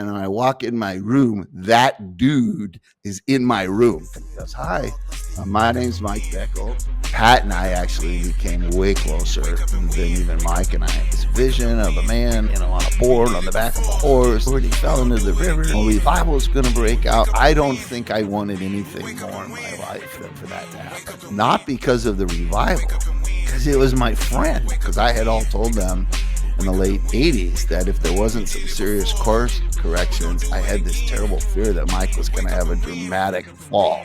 And when I walk in my room, that dude is in my room. He goes, hi, my name's Mike Bickle. Pat and I actually became way closer than even Mike and I. This vision of a man, on a board on the back of a horse, where he fell into the river. Well, revival is going to break out. I don't think I wanted anything more in my life than for that to happen. Not because of the revival, because it was my friend. Because I had all told them in the late 80s that if there wasn't some serious course corrections, I had this terrible fear that Mike was going to have a dramatic fall.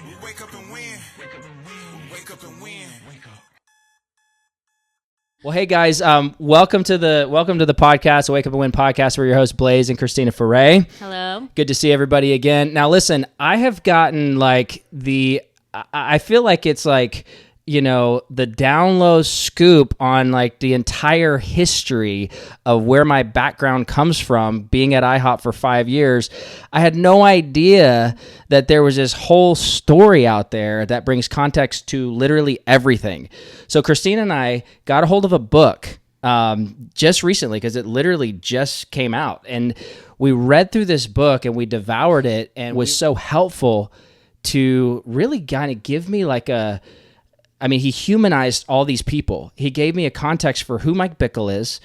Well, hey guys, welcome to the podcast, the Wake Up and Win podcast. We're your hosts, Blaise and Christina Foray. Hello. Good to see everybody again. Now, listen, I have gotten I feel like it's like, the down low scoop on like the entire history of where my background comes from, being at IHOP for 5 years. I had no idea that there was this whole story out there that brings context to literally everything. So Christina and I got a hold of a book just recently because it literally just came out. And we read through this book and we devoured it, and it was so helpful to really kind of give me he humanized all these people. He gave me a context for who Mike Bickle is.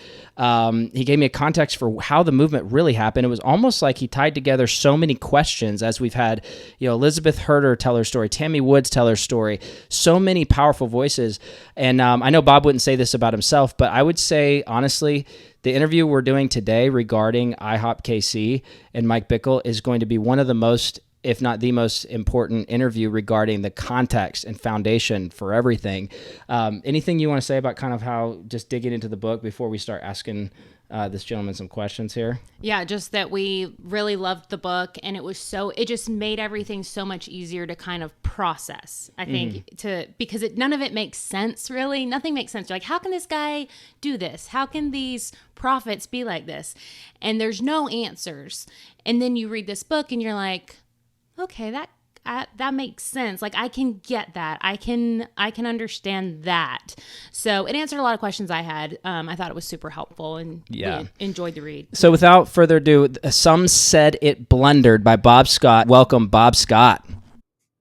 He gave me a context for how the movement really happened. It was almost like he tied together so many questions, as we've had, Elizabeth Herder tell her story, Tammy Woods tell her story, so many powerful voices. And I know Bob wouldn't say this about himself, but I would say, honestly, the interview we're doing today regarding IHOPKC and Mike Bickle is going to be one of the most, if not the most important interview regarding the context and foundation for everything. Anything you want to say about kind of how, just digging into the book before we start asking this gentleman some questions here? Yeah, just that we really loved the book, and it just made everything so much easier to kind of process, I think, because none of it makes sense, really. Nothing makes sense. You're like, how can this guy do this? How can these prophets be like this? And there's no answers. And then you read this book and you're like, okay, that makes sense. Like, I can get that. I can understand that. So it answered a lot of questions I had. I thought it was super helpful, and we enjoyed the read. So without further ado, Some Said It Blundered by Bob Scott. Welcome, Bob Scott.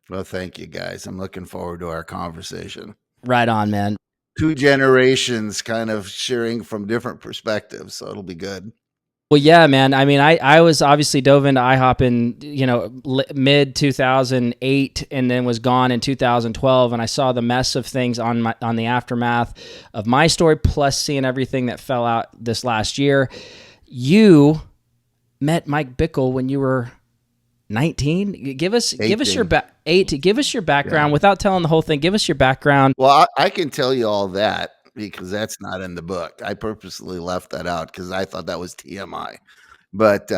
Well, thank you, guys. I'm looking forward to our conversation. Right on, man. 2 generations kind of sharing from different perspectives, so it'll be good. Well, yeah, man. I mean, I was obviously dove into IHOP in, mid 2008 and then was gone in 2012. And I saw the mess of things on the aftermath of my story, plus seeing everything that fell out this last year. You met Mike Bickle when you were 19. Give us your background without telling the whole thing. Give us your background. Well, I can tell you all that, because that's not in the book. I purposely left that out because I thought that was TMI. But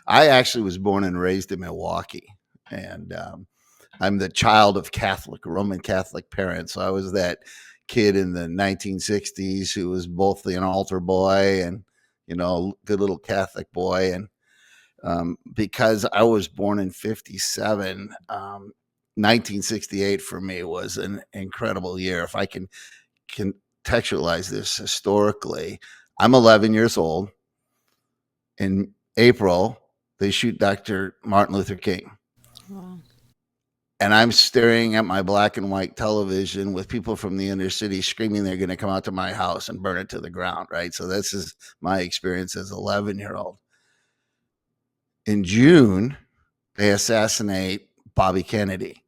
I actually was born and raised in Milwaukee, and I'm the child of Roman Catholic parents. So I was that kid in the 1960s who was both an altar boy and, good little Catholic boy. And because I was born in 57, 1968 for me was an incredible year. If I can contextualize this historically, I'm 11 years old. In April, they shoot Dr. Martin Luther King. Wow. And I'm staring at my black and white television with people from the inner city screaming they're going to come out to my house and burn it to the ground, right? So this is my experience as 11-year-old. In June, they assassinate Bobby Kennedy.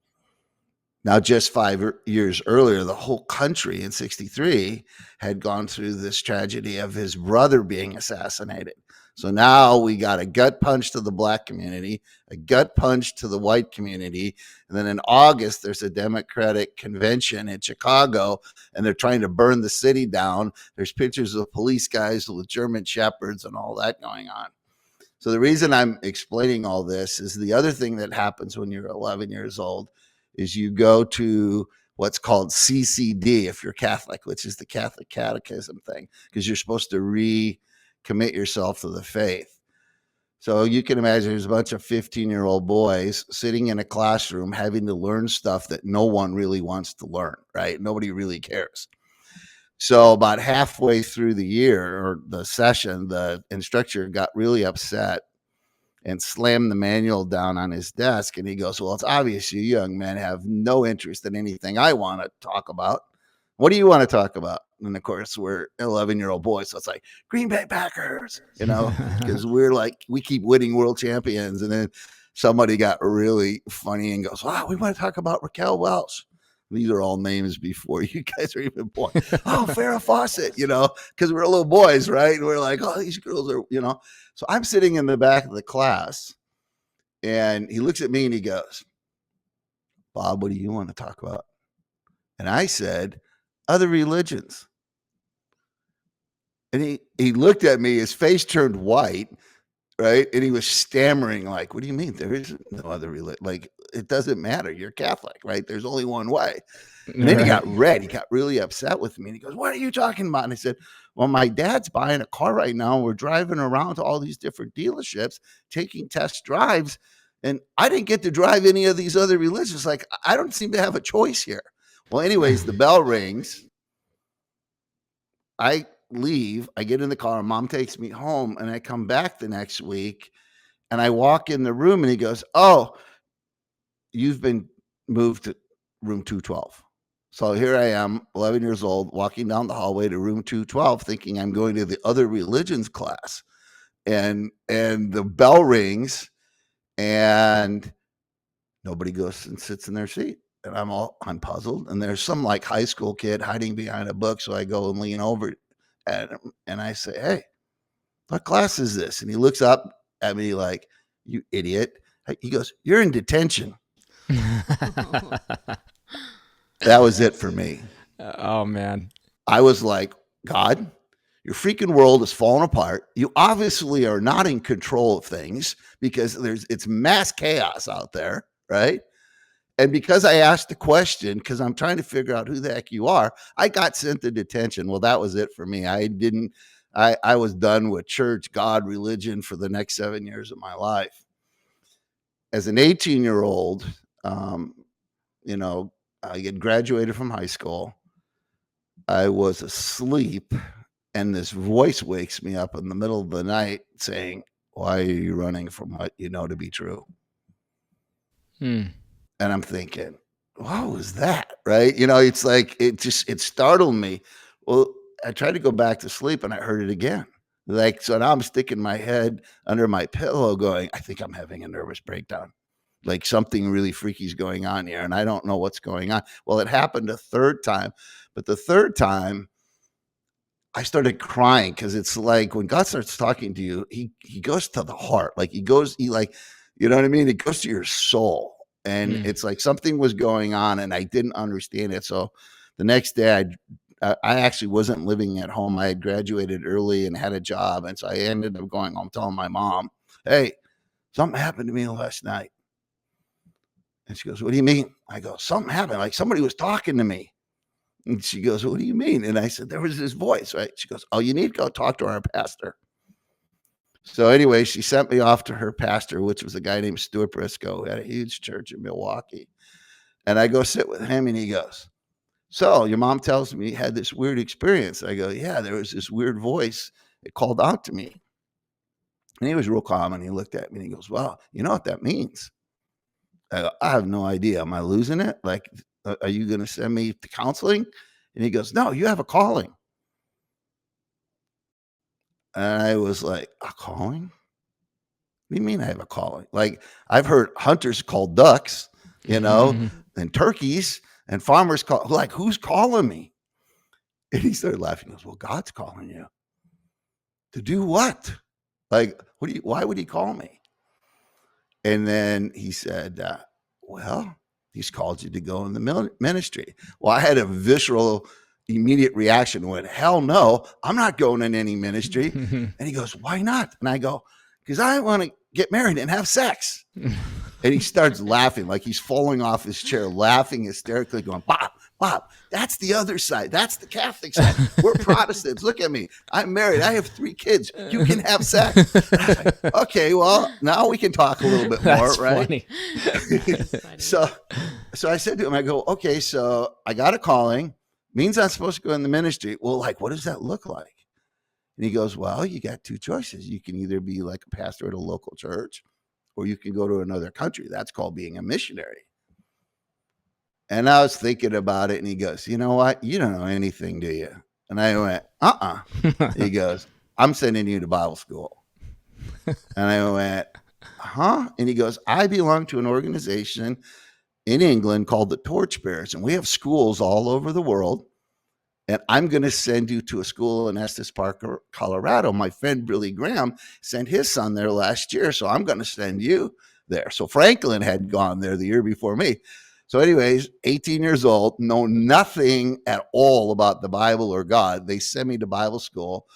Now, just 5 years earlier, the whole country in 63 had gone through this tragedy of his brother being assassinated. So now we got a gut punch to the black community, a gut punch to the white community. And then in August, there's a Democratic convention in Chicago, and they're trying to burn the city down. There's pictures of police guys with German shepherds and all that going on. So the reason I'm explaining all this is the other thing that happens when you're 11 years old is you go to what's called CCD if you're Catholic, which is the Catholic Catechism thing, because you're supposed to recommit yourself to the faith. So you can imagine there's a bunch of 15-year-old boys sitting in a classroom having to learn stuff that no one really wants to learn, right? Nobody really cares. So about halfway through the year or the session, the instructor got really upset and slammed the manual down on his desk. And he goes, well, it's obvious you young men have no interest in anything I want to talk about. What do you want to talk about? And of course, we're 11-year-old boys. So it's like Green Bay Packers, because we're like, we keep winning world champions. And then somebody got really funny and goes, wow, we want to talk about Raquel Welch. These are all names before you guys are even born. Oh, Farrah Fawcett, because we're little boys, right? And we're like, oh, these girls are, So I'm sitting in the back of the class and he looks at me and he goes, Bob, what do you want to talk about? And I said, other religions. And he looked at me, his face turned white, right? And he was stammering like, what do you mean? There is no other religion. Like, it doesn't matter. You're Catholic, right? There's only one way. And then he got red. He got really upset with me. And he goes, what are you talking about? And I said, well, my dad's buying a car right now. We're driving around to all these different dealerships, taking test drives. And I didn't get to drive any of these other religions. Like, I don't seem to have a choice here. Well, anyways, the bell rings. I leave. I get in the car. Mom takes me home. And I come back the next week. And I walk in the room and he goes, oh, you've been moved to room 212. So here I am, 11 years old, walking down the hallway to room 212, thinking I'm going to the other religions class. And the bell rings and nobody goes and sits in their seat. And I'm puzzled. And there's some like high school kid hiding behind a book. So I go and lean over at him and I say, hey, what class is this? And he looks up at me like, you idiot. He goes, you're in detention. That was it for me. Oh, man. I was like, God, your freaking world is falling apart. You obviously are not in control of things because it's mass chaos out there, right? And because I asked the question, because I'm trying to figure out who the heck you are, I got sent to detention. Well, that was it for me. I was done with church, God, religion for the next 7 years of my life. As an 18-year-old, I had graduated from high school. I was asleep, and this voice wakes me up in the middle of the night saying, why are you running from what you know to be true? And I'm thinking, what was that? Right? It's like, it startled me. Well, I tried to go back to sleep and I heard it again. Like, so now I'm sticking my head under my pillow going, I think I'm having a nervous breakdown. Like something really freaky is going on here and I don't know what's going on. Well, it happened a third time, but the third time I started crying because it's like when God starts talking to you, he goes to the heart. Like you know what I mean? It goes to your soul. And it's like something was going on and I didn't understand it. So the next day I actually wasn't living at home. I had graduated early and had a job. And so I ended up going home telling my mom, hey, something happened to me last night. And she goes, what do you mean? I go, something happened. Like somebody was talking to me. And she goes, what do you mean? And I said, there was this voice, right? She goes, oh, you need to go talk to our pastor. So anyway, she sent me off to her pastor, which was a guy named Stuart Briscoe, who had a huge church in Milwaukee. And I go sit with him and he goes, so your mom tells me you had this weird experience. I go, yeah, there was this weird voice. It called out to me. And he was real calm and he looked at me and he goes, well, you know what that means? I go, I have no idea. Am I losing it? Like, are you going to send me to counseling? And he goes, no, you have a calling. And I was like, a calling? What do you mean I have a calling? Like, I've heard hunters call ducks, and turkeys, and farmers call, like, who's calling me? And he started laughing. He goes, well, God's calling you. To do what? Like, why would he call me? And then he said, well, he's called you to go in the ministry. Well, I had a visceral, immediate reaction. Went, hell no, I'm not going in any ministry. And he goes, why not? And I go, because I want to get married and have sex. And he starts laughing like he's falling off his chair, laughing hysterically, going, Bob, that's the other side. That's the Catholic side. We're Protestants. Look at me. I'm married. I have 3 kids. You can have sex. And I was like, okay, well, now we can talk a little bit more, That's right? Funny. So I said to him, I go, okay, so I got a calling. Means I'm supposed to go in the ministry. Well, like, what does that look like? And he goes, well, you got 2 choices. You can either be like a pastor at a local church, or you can go to another country. That's called being a missionary. And I was thinking about it, and he goes, you know what? You don't know anything, do you? And I went, He goes, I'm sending you to Bible school. And I went, huh? And he goes, I belong to an organization in England called the Torchbearers, and we have schools all over the world. And I'm going to send you to a school in Estes Park, Colorado. My friend Billy Graham sent his son there last year, so I'm going to send you there. So Franklin had gone there the year before me. So anyways, 18 years old, know nothing at all about the Bible or God. They send me to Bible school.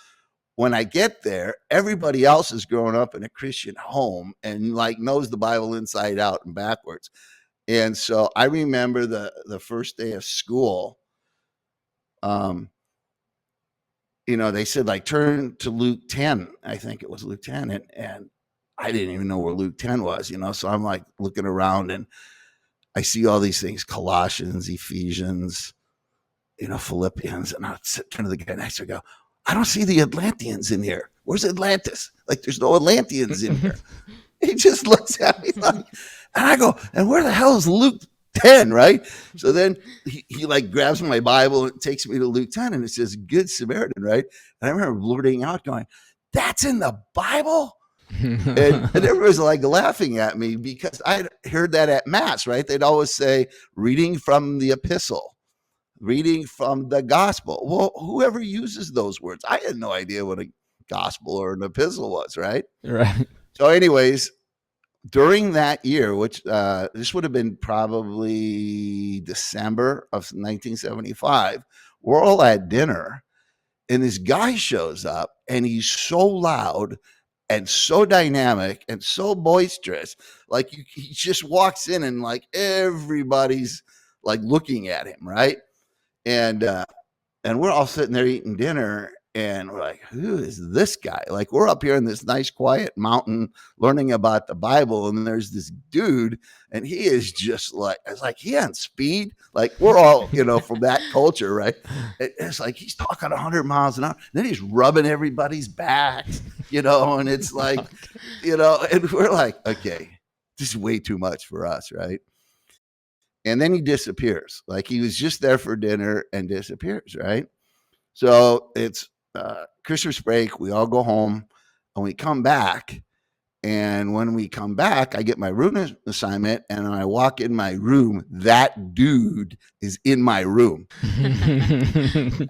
When I get there, everybody else is growing up in a Christian home and like knows the Bible inside out and backwards. And so I remember the first day of school, they said like turn to Luke 10. I think it was Luke 10. And I didn't even know where Luke 10 was, so I'm like looking around and I see all these things, Colossians, Ephesians, Philippians. And I turn to the guy next to go, I don't see the Atlanteans in here. Where's Atlantis? Like there's no Atlanteans in here. He just looks at me like, and I go, and where the hell is Luke 10, right? So then he like grabs my Bible and takes me to Luke 10, and it says Good Samaritan, right? And I remember blurting out going, that's in the Bible? and everybody's like laughing at me because I heard that at Mass, right? They'd always say, reading from the epistle, reading from the gospel. Well, whoever uses those words, I had no idea what a gospel or an epistle was, right? Right. So anyways, during that year, which this would have been probably December of 1975, we're all at dinner and this guy shows up and he's so loud and so dynamic and so boisterous. Like he just walks in and like everybody's like looking at him, right? And we're all sitting there eating dinner and we're like, who is this guy? Like we're up here in this nice quiet mountain learning about the Bible, and there's this dude and he is just like, it's like he on speed. Like we're all, from that culture, right? It's like he's talking 100 miles an hour. Then he's rubbing everybody's backs, and it's like, and we're like, okay, this is way too much for us, right? And then he disappears. Like he was just there for dinner and disappears, right? So it's Christmas break. We all go home and we come back. And when we come back, I get my room assignment and I walk in my room. That dude is in my room.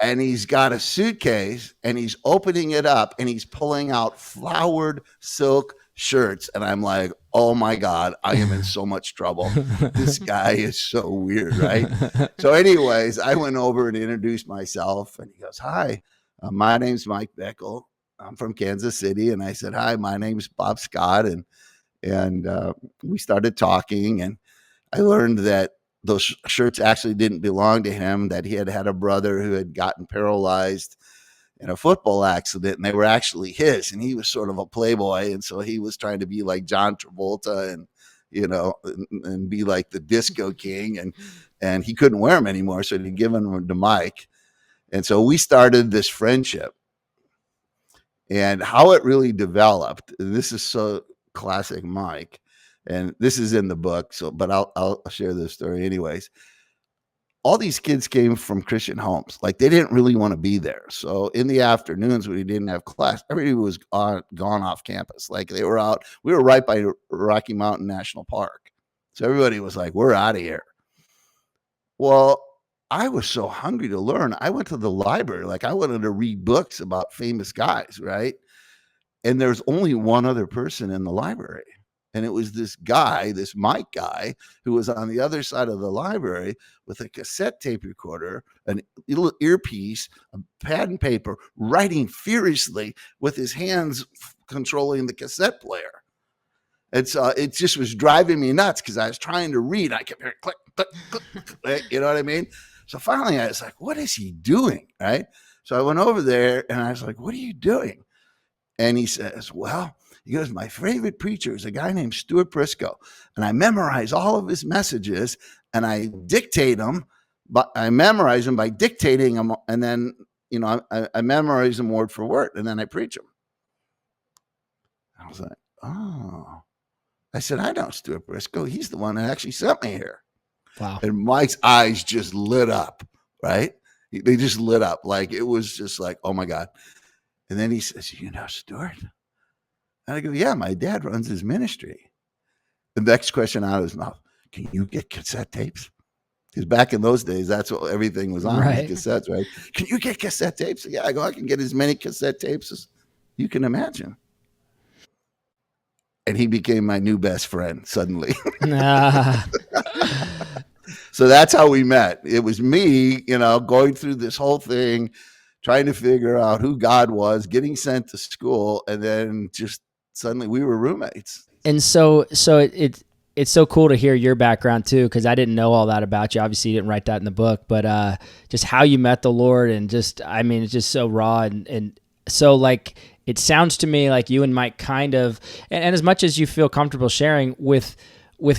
And he's got a suitcase and he's opening it up and he's pulling out flowered silk shirts. And I'm like, oh my God, I am in so much trouble. This guy is so weird, right? So anyways, I went over and introduced myself and he goes, hi, my name's Mike Bickle. I'm from Kansas City. And I said, hi, my name's Bob Scott. And we started talking and I learned that those shirts actually didn't belong to him, that he had had a brother who had gotten paralyzed in a football accident and they were actually his, and he was sort of a playboy. And so he was trying to be like John Travolta and, and be like the disco king, and he couldn't wear them anymore. So he'd given them to Mike. And so we started this friendship. And how it really developed, this is so classic Mike, and this is in the book. So, but I'll share this story anyways. All these kids came from Christian homes. Like they didn't really want to be there. So in the afternoons when we didn't have class, everybody was gone off campus. Like they were out. We were right by Rocky Mountain National Park. So everybody was like, we're out of here. Well, I was so hungry to learn. I went to the library. Like I wanted to read books about famous guys, right? And there's only one other person in the library. And it was this guy, this Mike guy, who was on the other side of the library with a cassette tape recorder, a little earpiece, a pad and paper, writing furiously with his hands controlling the cassette player. And so it just was driving me nuts because I was trying to read. I kept hearing click, click, click, click, you know what I mean? So finally I was like, what is he doing, right? So I went over there and I was like, what are you doing? And he says, well, he goes, my favorite preacher is a guy named Stuart Briscoe. And I memorize all of his messages and I dictate them, but I memorize them by dictating them. And then, I memorize them word for word and then I preach them. I was like, oh. I said, I know Stuart Briscoe. He's the one that actually sent me here. Wow. And Mike's eyes just lit up, right? They just lit up. Like, it was just like, oh my God. And then he says, you know, Stuart? And I go, yeah, my dad runs his ministry. The next question out of his mouth, can you get cassette tapes? Because back in those days, that's what everything was on, Right. cassettes, right? Can you get cassette tapes? Yeah, I go, I can get as many cassette tapes as you can imagine. And he became my new best friend suddenly. So that's how we met. It was me, you know, going through this whole thing, trying to figure out who God was, getting sent to school, and then just suddenly we were roommates. And so it's so cool to hear your background too, because I didn't know all that about you. Obviously, you didn't write that in the book, but just how you met the Lord, and just, I mean, it's just so raw, and so, like, it sounds to me like you and Mike kind of, and as much as you feel comfortable sharing with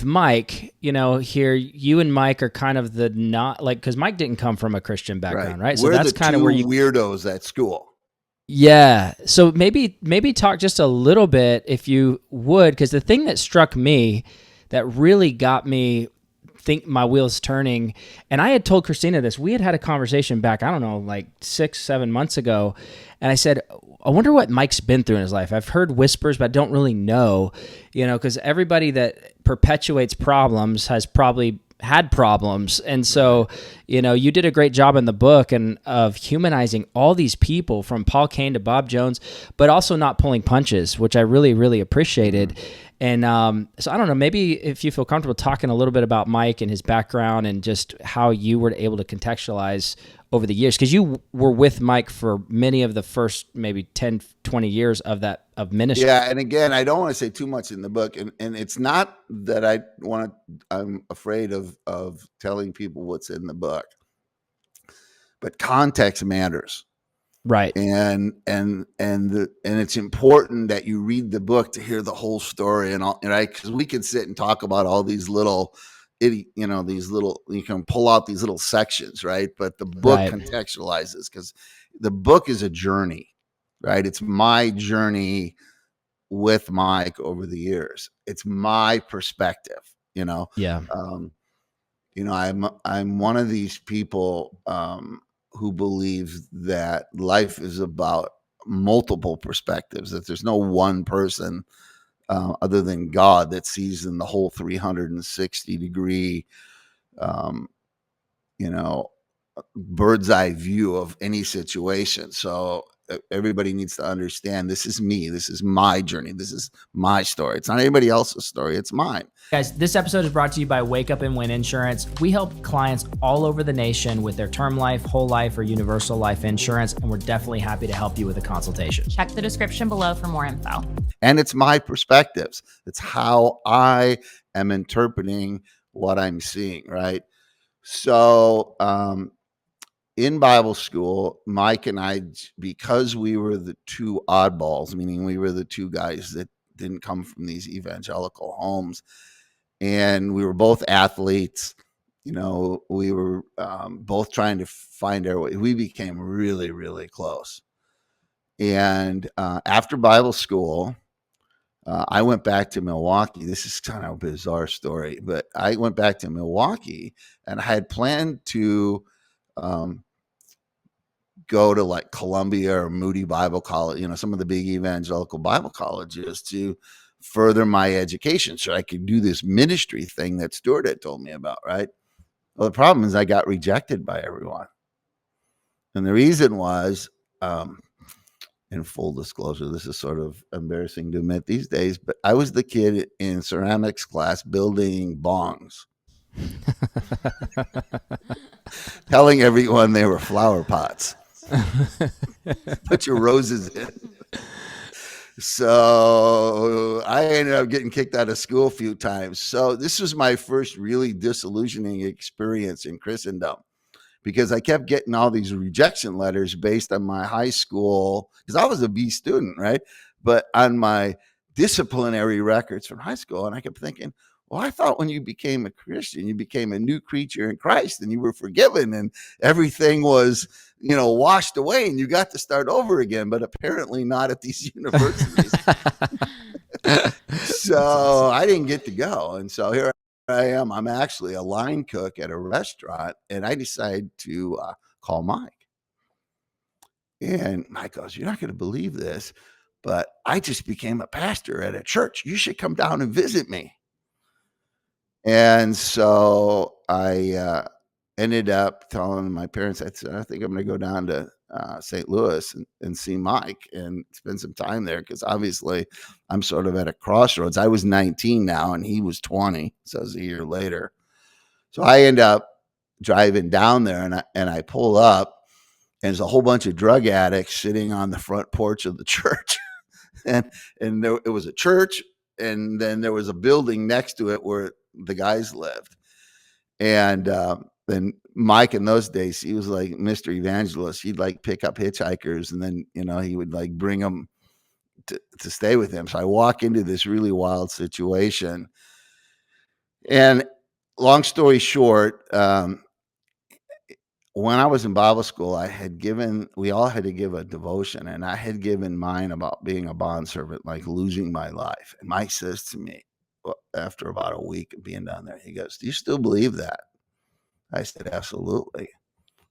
Mike, you know, here you and Mike are kind of the not, like, because Mike didn't come from a Christian background, right? So we're that's kind of where you weirdos at school. Yeah. So maybe talk just a little bit, if you would, because the thing that struck me, that really got me think my wheels turning, and I had told Christina this. We had a conversation back, I don't know, like 6-7 months ago, and I said, I wonder what Mike's been through in his life. I've heard whispers, but I don't really know, you know, because everybody that perpetuates problems has probably had problems. And so, you know, you did a great job in the book and of humanizing all these people, from Paul Cain to Bob Jones, but also not pulling punches, which I really, really appreciated. And so I don't know, maybe if you feel comfortable talking a little bit about Mike and his background and just how you were able to contextualize over the years, because you were with Mike for many of the first maybe 10, 20 years of ministry. Yeah, and again, I don't want to say too much in the book, and it's not that I'm afraid of telling people what's in the book, but context matters. Right. And it's important that you read the book to hear the whole story, and all, right? Because we can sit and talk about all these little, you can pull out these little sections, right? But the book contextualizes, because the book is a journey, right? It's my journey with Mike over the years. It's my perspective, you know? Yeah. You know, I'm one of these people, who believes that life is about multiple perspectives, that there's no one person other than God that sees in the whole 360 degree, you know, bird's eye view of any situation. So everybody needs to understand, this is me. This is my journey. This is my story. It's not anybody else's story. It's mine. Guys, this episode is brought to you by Wake Up and Win Insurance. We help clients all over the nation with their term life, whole life, or universal life insurance, and we're definitely happy to help you with a consultation. Check the description below for more info. And it's my perspectives. It's how I am interpreting what I'm seeing, right? So in Bible school, Mike and I, because we were the two oddballs, meaning we were the two guys that didn't come from these evangelical homes, and we were both athletes, you know, we were both trying to find our way. We became really, really close. And after Bible school, I went back to Milwaukee. This is kind of a bizarre story, but I went back to Milwaukee, and I had planned to go to like Columbia or Moody Bible College, you know, some of the big evangelical Bible colleges, to further my education so I could do this ministry thing that Stuart had told me about, right? Well, the problem is I got rejected by everyone. And the reason was, in full disclosure, this is sort of embarrassing to admit these days, but I was the kid in ceramics class building bongs, telling everyone they were flower pots. Put your roses in. So I ended up getting kicked out of school a few times. So this was my first really disillusioning experience in Christendom, because I kept getting all these rejection letters based on my high school, because I was a B student, right? But on my disciplinary records from high school. And I kept thinking, well, I thought when you became a Christian, you became a new creature in Christ and you were forgiven and everything was, you know, washed away and you got to start over again. But apparently not at these universities. So I didn't get to go. And so here I am. I'm actually a line cook at a restaurant, and I decide to call Mike. And Mike goes, "You're not going to believe this, but I just became a pastor at a church. You should come down and visit me." And so I ended up telling my parents, I said, "I think I'm going to go down to St. Louis and see Mike and spend some time there." Because obviously I'm sort of at a crossroads. I was 19 now and he was 20. So it was a year later. So I end up driving down there, and I pull up, and there's a whole bunch of drug addicts sitting on the front porch of the church. and it was a church, and then there was a building next to it where the guys lived. And then Mike, in those days, he was like Mr. Evangelist. He'd like pick up hitchhikers, and then he would like bring them to stay with him. So I walk into this really wild situation, and long story short, when I was in Bible school, we all had to give a devotion, and I had given mine about being a bondservant, like losing my life. And Mike says to me, after about a week of being down there, he goes, "Do you still believe that?" I said, "Absolutely."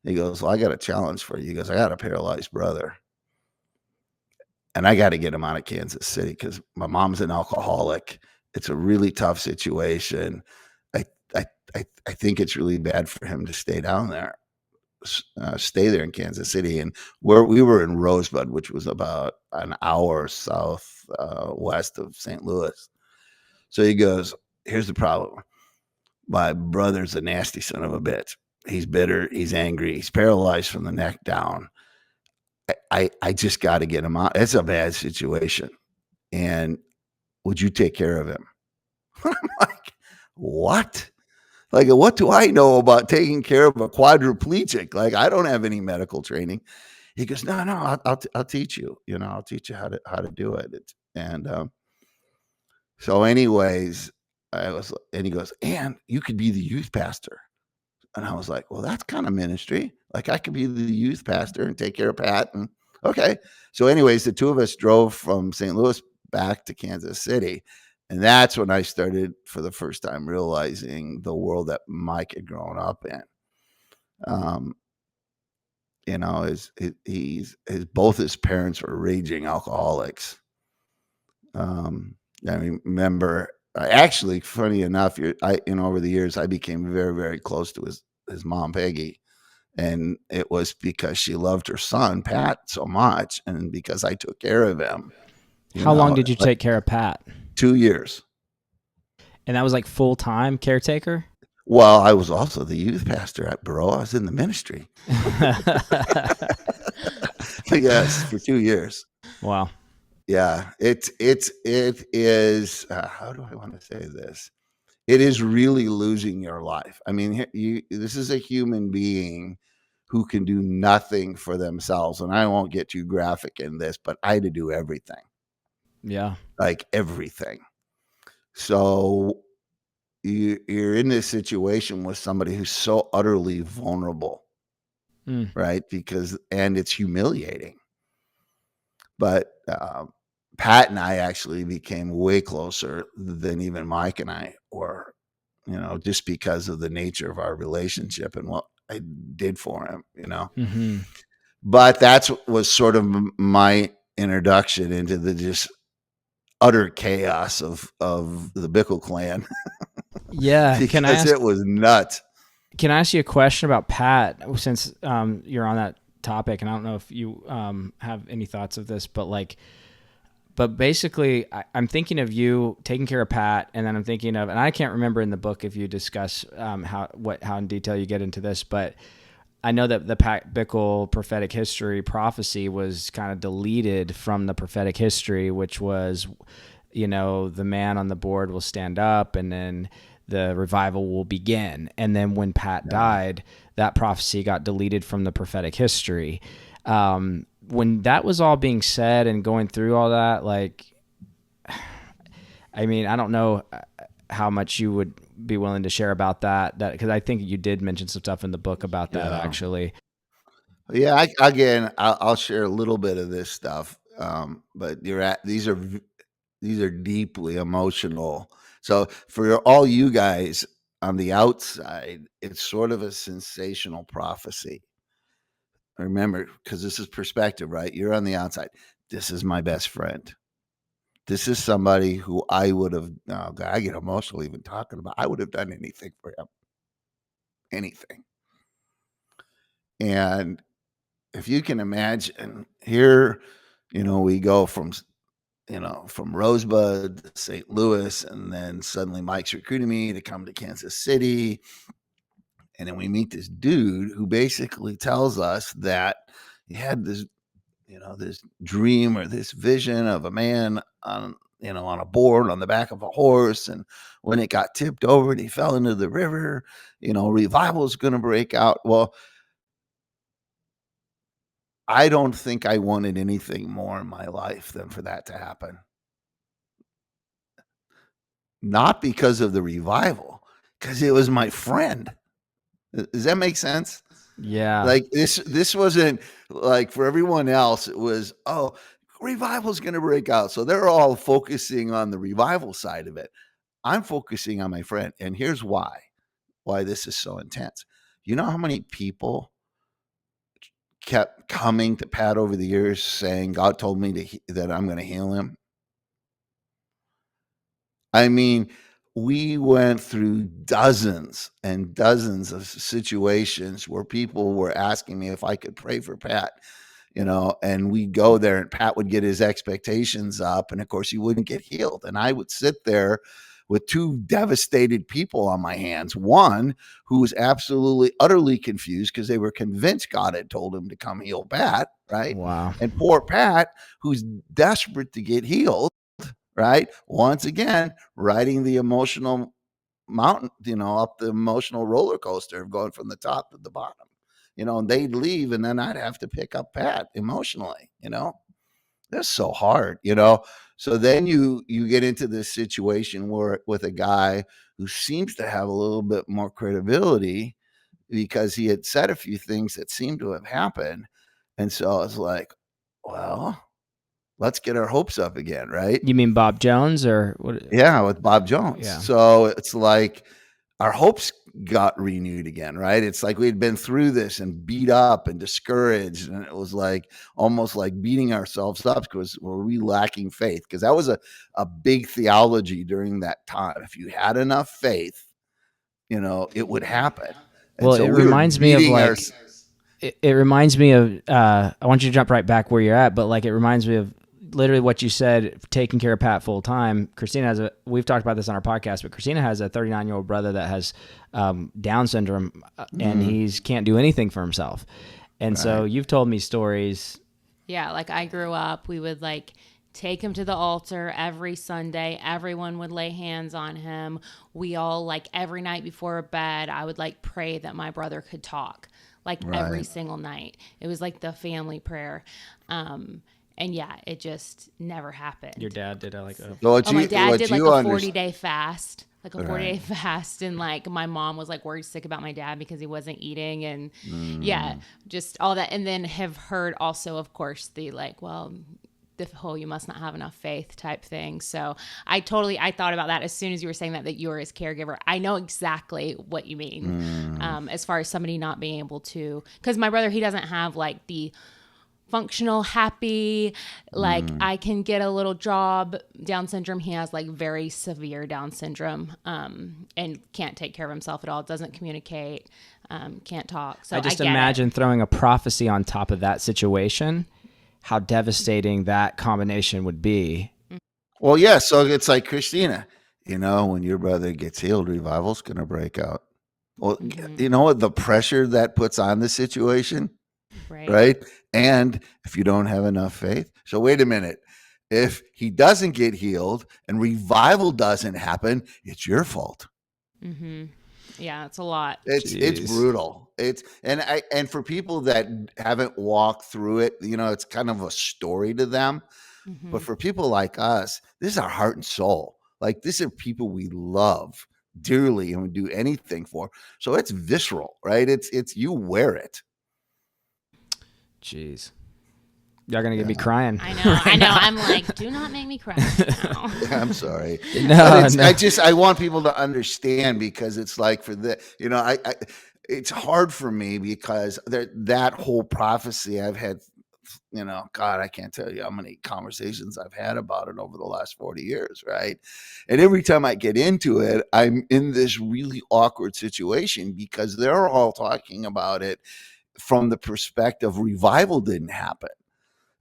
He goes, "Well, I got a challenge for you." He goes, "I got a paralyzed brother, and I got to get him out of Kansas City because my mom's an alcoholic. It's a really tough situation. I, I think it's really bad for him to stay down there. Stay there in Kansas City." And we were in Rosebud, which was about an hour south west of St. Louis. So he goes, "Here's the problem. My brother's a nasty son of a bitch. He's bitter. He's angry. He's paralyzed from the neck down. I just got to get him out. It's a bad situation. And would you take care of him?" I'm like, "What? Like, what do I know about taking care of a quadriplegic? Like, I don't have any medical training." He goes, "No, I'll teach you. I'll teach you how to do it." And so, anyways, and he goes, "And you could be the youth pastor." And I was like, "Well, that's kind of ministry. Like, I could be the youth pastor and take care of Pat." And okay. So, anyways, the two of us drove from St. Louis back to Kansas City. And that's when I started for the first time realizing the world that Mike had grown up in. Both his parents were raging alcoholics. I remember, actually, funny enough, over the years, I became very, very close to his mom, Peggy. And it was because she loved her son, Pat, so much, and because I took care of him. How long did you take care of Pat? 2 years. And that was like full-time caretaker? Well, I was also the youth pastor at Borough. I was in the ministry. Yes, for 2 years. Wow. Yeah, it is. How do I want to say this? It is really losing your life. I mean, this is a human being who can do nothing for themselves, and I won't get too graphic in this, but I had to do everything. Yeah, like everything. So you're in this situation with somebody who's so utterly vulnerable, right? And it's humiliating. But Pat and I actually became way closer than even Mike and I were, just because of the nature of our relationship and what I did for him, Mm-hmm. But that was sort of my introduction into the just utter chaos of the Bickle clan. Yeah. Because it was nuts. Can I ask you a question about Pat, since you're on that topic? And I don't know if you have any thoughts of this, but basically I'm thinking of you taking care of Pat, and then I'm thinking of, and I can't remember in the book if you discuss how in detail you get into this, but I know that the Pat Bickle prophetic history prophecy was kind of deleted from the prophetic history, which was, the man on the board will stand up and then the revival will begin. And then when Pat died, that prophecy got deleted from the prophetic history. When that was all being said and going through all that, I don't know how much you would be willing to share about that because I think you did mention some stuff in the book about that, actually. Yeah, I'll share a little bit of this stuff. But these are These are deeply emotional. So for all you guys on the outside, it's sort of a sensational prophecy. Remember, because this is perspective, right? You're on the outside. This is my best friend. This is somebody who I would have, oh God, I get emotional even talking about. I would have done anything for him. Anything. And if you can imagine here, we go from Rosebud to St. Louis, and then suddenly Mike's recruiting me to come to Kansas City. And then we meet this dude who basically tells us that he had this, this dream or this vision of a man on a board on the back of a horse. And when it got tipped over and he fell into the river, revival is going to break out. Well, I don't think I wanted anything more in my life than for that to happen. Not because of the revival, because it was my friend. Does that make sense? Yeah. Like this wasn't like for everyone else, it was, oh, revival's going to break out. So they're all focusing on the revival side of it. I'm focusing on my friend. And here's why this is so intense. You know how many people kept coming to Pat over the years saying, God told me that I'm going to heal him? I mean, we went through dozens and dozens of situations where people were asking me if I could pray for Pat, and we'd go there and Pat would get his expectations up. And of course, he wouldn't get healed. And I would sit there with two devastated people on my hands. One who was absolutely, utterly confused because they were convinced God had told him to come heal Pat, right? Wow. And poor Pat, who's desperate to get healed. Right. Once again, riding the emotional mountain, up the emotional roller coaster of going from the top to the bottom, and they'd leave and then I'd have to pick up Pat emotionally, That's so hard, So then you get into this situation where with a guy who seems to have a little bit more credibility because he had said a few things that seemed to have happened. And so I was like, well, let's get our hopes up again, right? You mean Bob Jones or what? Yeah, with Bob Jones. Yeah. So it's like our hopes got renewed again, right? It's like we'd been through this and beat up and discouraged. And it was like almost like beating ourselves up because were we lacking faith? Because that was a big theology during that time. If you had enough faith, it would happen. And Well, so it we reminds me of like, our, it reminds me of, I want you to jump right back where you're at, but like, it reminds me of literally what you said, taking care of Pat full time. Christina we've talked about this on our podcast, but Christina has a 39-year-old brother that has Down syndrome and he can't do anything for himself. And so you've told me stories. Yeah. Like I grew up, we would like take him to the altar every Sunday. Everyone would lay hands on him. We all like every night before bed, I would like pray that my brother could talk like every single night. It was like the family prayer. And yeah, it just never happened. Your dad did like a... my dad did like a 40-day fast. Like a 40-day fast. And like my mom was like worried sick about my dad because he wasn't eating. And yeah, just all that. And then have heard also, of course, the like, well, the whole you must not have enough faith type thing. So I thought about that as soon as you were saying that you're his caregiver. I know exactly what you mean as far as somebody not being able to, because my brother, he doesn't have like the functional, happy, like I can get a little job Down syndrome. He has like very severe Down syndrome and can't take care of himself at all. Doesn't communicate, can't talk. So I just imagine throwing a prophecy on top of that situation, how devastating that combination would be. Well, yeah. So it's like Christina, when your brother gets healed, revival's going to break out. Well, you know what the pressure that puts on the situation? Right. And if you don't have enough faith. So wait a minute. If he doesn't get healed and revival doesn't happen, it's your fault. Yeah, it's a lot. It's brutal. And for people that haven't walked through it, it's kind of a story to them. But for people like us, this is our heart and soul. Like these are people we love dearly and would do anything for. So it's visceral, right? It's you wear it. Jeez. Y'all gonna get me crying. I know. I'm like, do not make me cry now. I'm sorry. No, no. I want people to understand, because it's like for the, it's hard for me because that whole prophecy I've had, God, I can't tell you how many conversations I've had about it over the last 40 years. Right. And every time I get into it, I'm in this really awkward situation because they're all talking about it from the perspective revival didn't happen.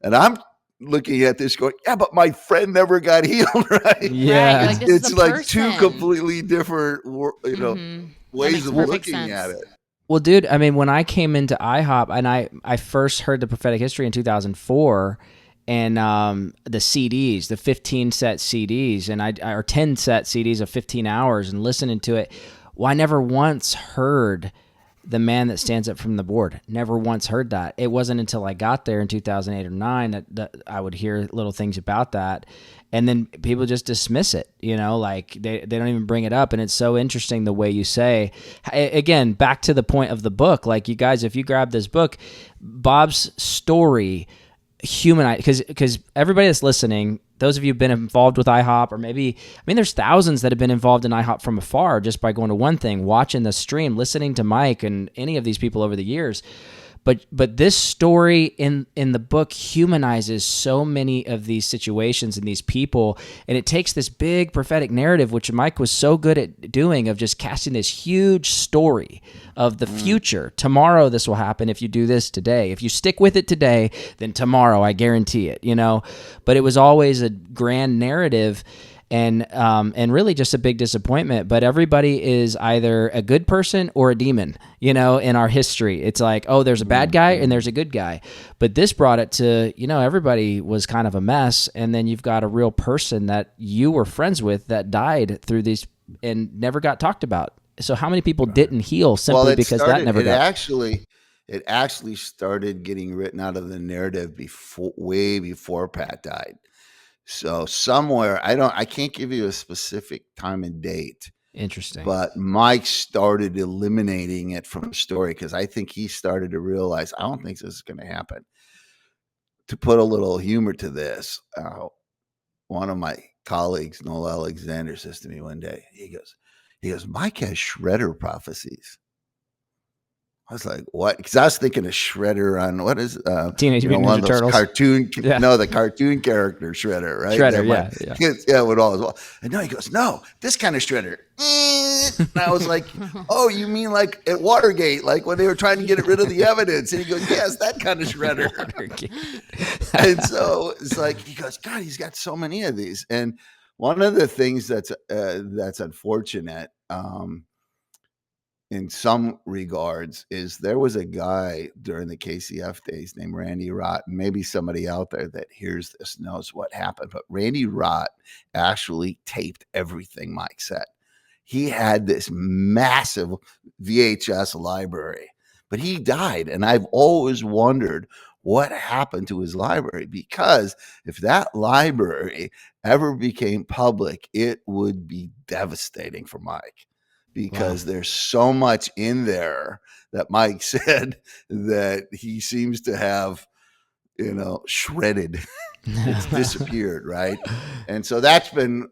And I'm looking at this going, yeah, but my friend never got healed, right? Yeah. Right, It's like person. two completely different, ways of looking sense. at it. Well, dude, I mean, when I came into IHOP and I first heard the prophetic history in 2004, and the CDs, the 15 set CDs, and or 10 set CDs of 15 hours, and listening to it, well, I never once heard the man that stands up from the board. Never once heard that. It wasn't until I got there in 2008 or 9 that I would hear little things about that. And then people just dismiss it, like they don't even bring it up. And it's so interesting the way you say, again, back to the point of the book, like you guys, if you grab this book, Bob's story, because everybody that's listening, those of you who've been involved with IHOP, or maybe, there's thousands that have been involved in IHOP from afar just by going to one thing, watching the stream, listening to Mike and any of these people over the years. But this story in the book humanizes so many of these situations and these people, and it takes this big prophetic narrative, which Mike was so good at doing, of just casting this huge story of the future. Tomorrow this will happen if you do this today. If you stick with it today, then tomorrow, I guarantee it, But it was always a grand narrative. And really just a big disappointment. But everybody is either a good person or a demon, in our history. It's like, oh, there's a bad guy and there's a good guy. But this brought it to, everybody was kind of a mess. And then you've got a real person that you were friends with that died through these and never got talked about. So how many people didn't heal simply because that never got... It actually started getting written out of the narrative way before Pat died. So somewhere, I can't give you a specific time and date. Interesting. But Mike started eliminating it from the story because I think he started to realize, I don't think this is going to happen. To put a little humor to this, one of my colleagues, Noel Alexander, says to me one day, he goes, Mike has shredder prophecies. I was like, what? Because I was thinking of Shredder on what is Teenage Mutant Ninja Turtles cartoon? Yeah. No, the cartoon character Shredder, right? Shredder, yeah, with all as well. And no, he goes, no, this kind of Shredder. And I was like, oh, you mean like at Watergate, like when they were trying to get rid of the evidence? And he goes, yes, that kind of Shredder. And so it's like he goes, God, he's got so many of these. And one of the things that's unfortunate. In some regards, is there was a guy during the KCF days named Randy Rott, and maybe somebody out there that hears this knows what happened, but Randy Rott actually taped everything Mike said. He had this massive VHS library, but he died, and I've always wondered what happened to his library, because if that library ever became public, it would be devastating for Mike. Because there's so much in there that Mike said that he seems to have, shredded. It's disappeared, right? And so that's been,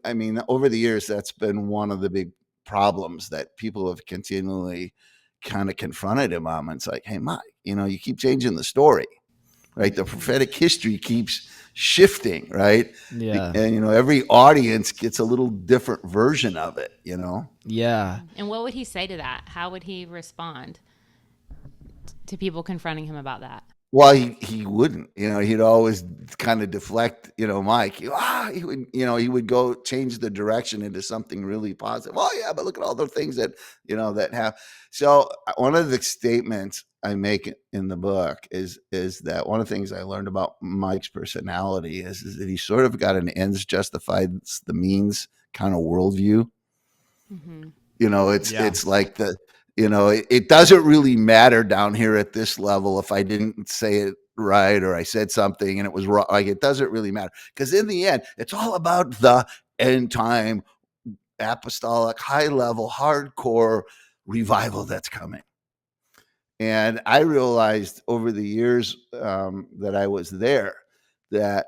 over the years, that's been one of the big problems that people have continually kind of confronted him on. It's like, hey, Mike, you keep changing the story, right? The prophetic history keeps shifting, right? Yeah. And every audience gets a little different version of it, Yeah. And what would he say to that? How would he respond to people confronting him about that? Well, he wouldn't, he'd always kind of deflect, Mike, he would go change the direction into something really positive. Oh yeah, but look at all the things that, that have. So one of the statements I make in the book is that one of the things I learned about Mike's personality is that he sort of got an ends justifies the means kind of worldview. Mm-hmm. It's like it doesn't really matter down here at this level if I didn't say it right or I said something and it was wrong. Like, it doesn't really matter, because in the end, it's all about the end time apostolic, high level, hardcore revival that's coming. And I realized over the years that I was there that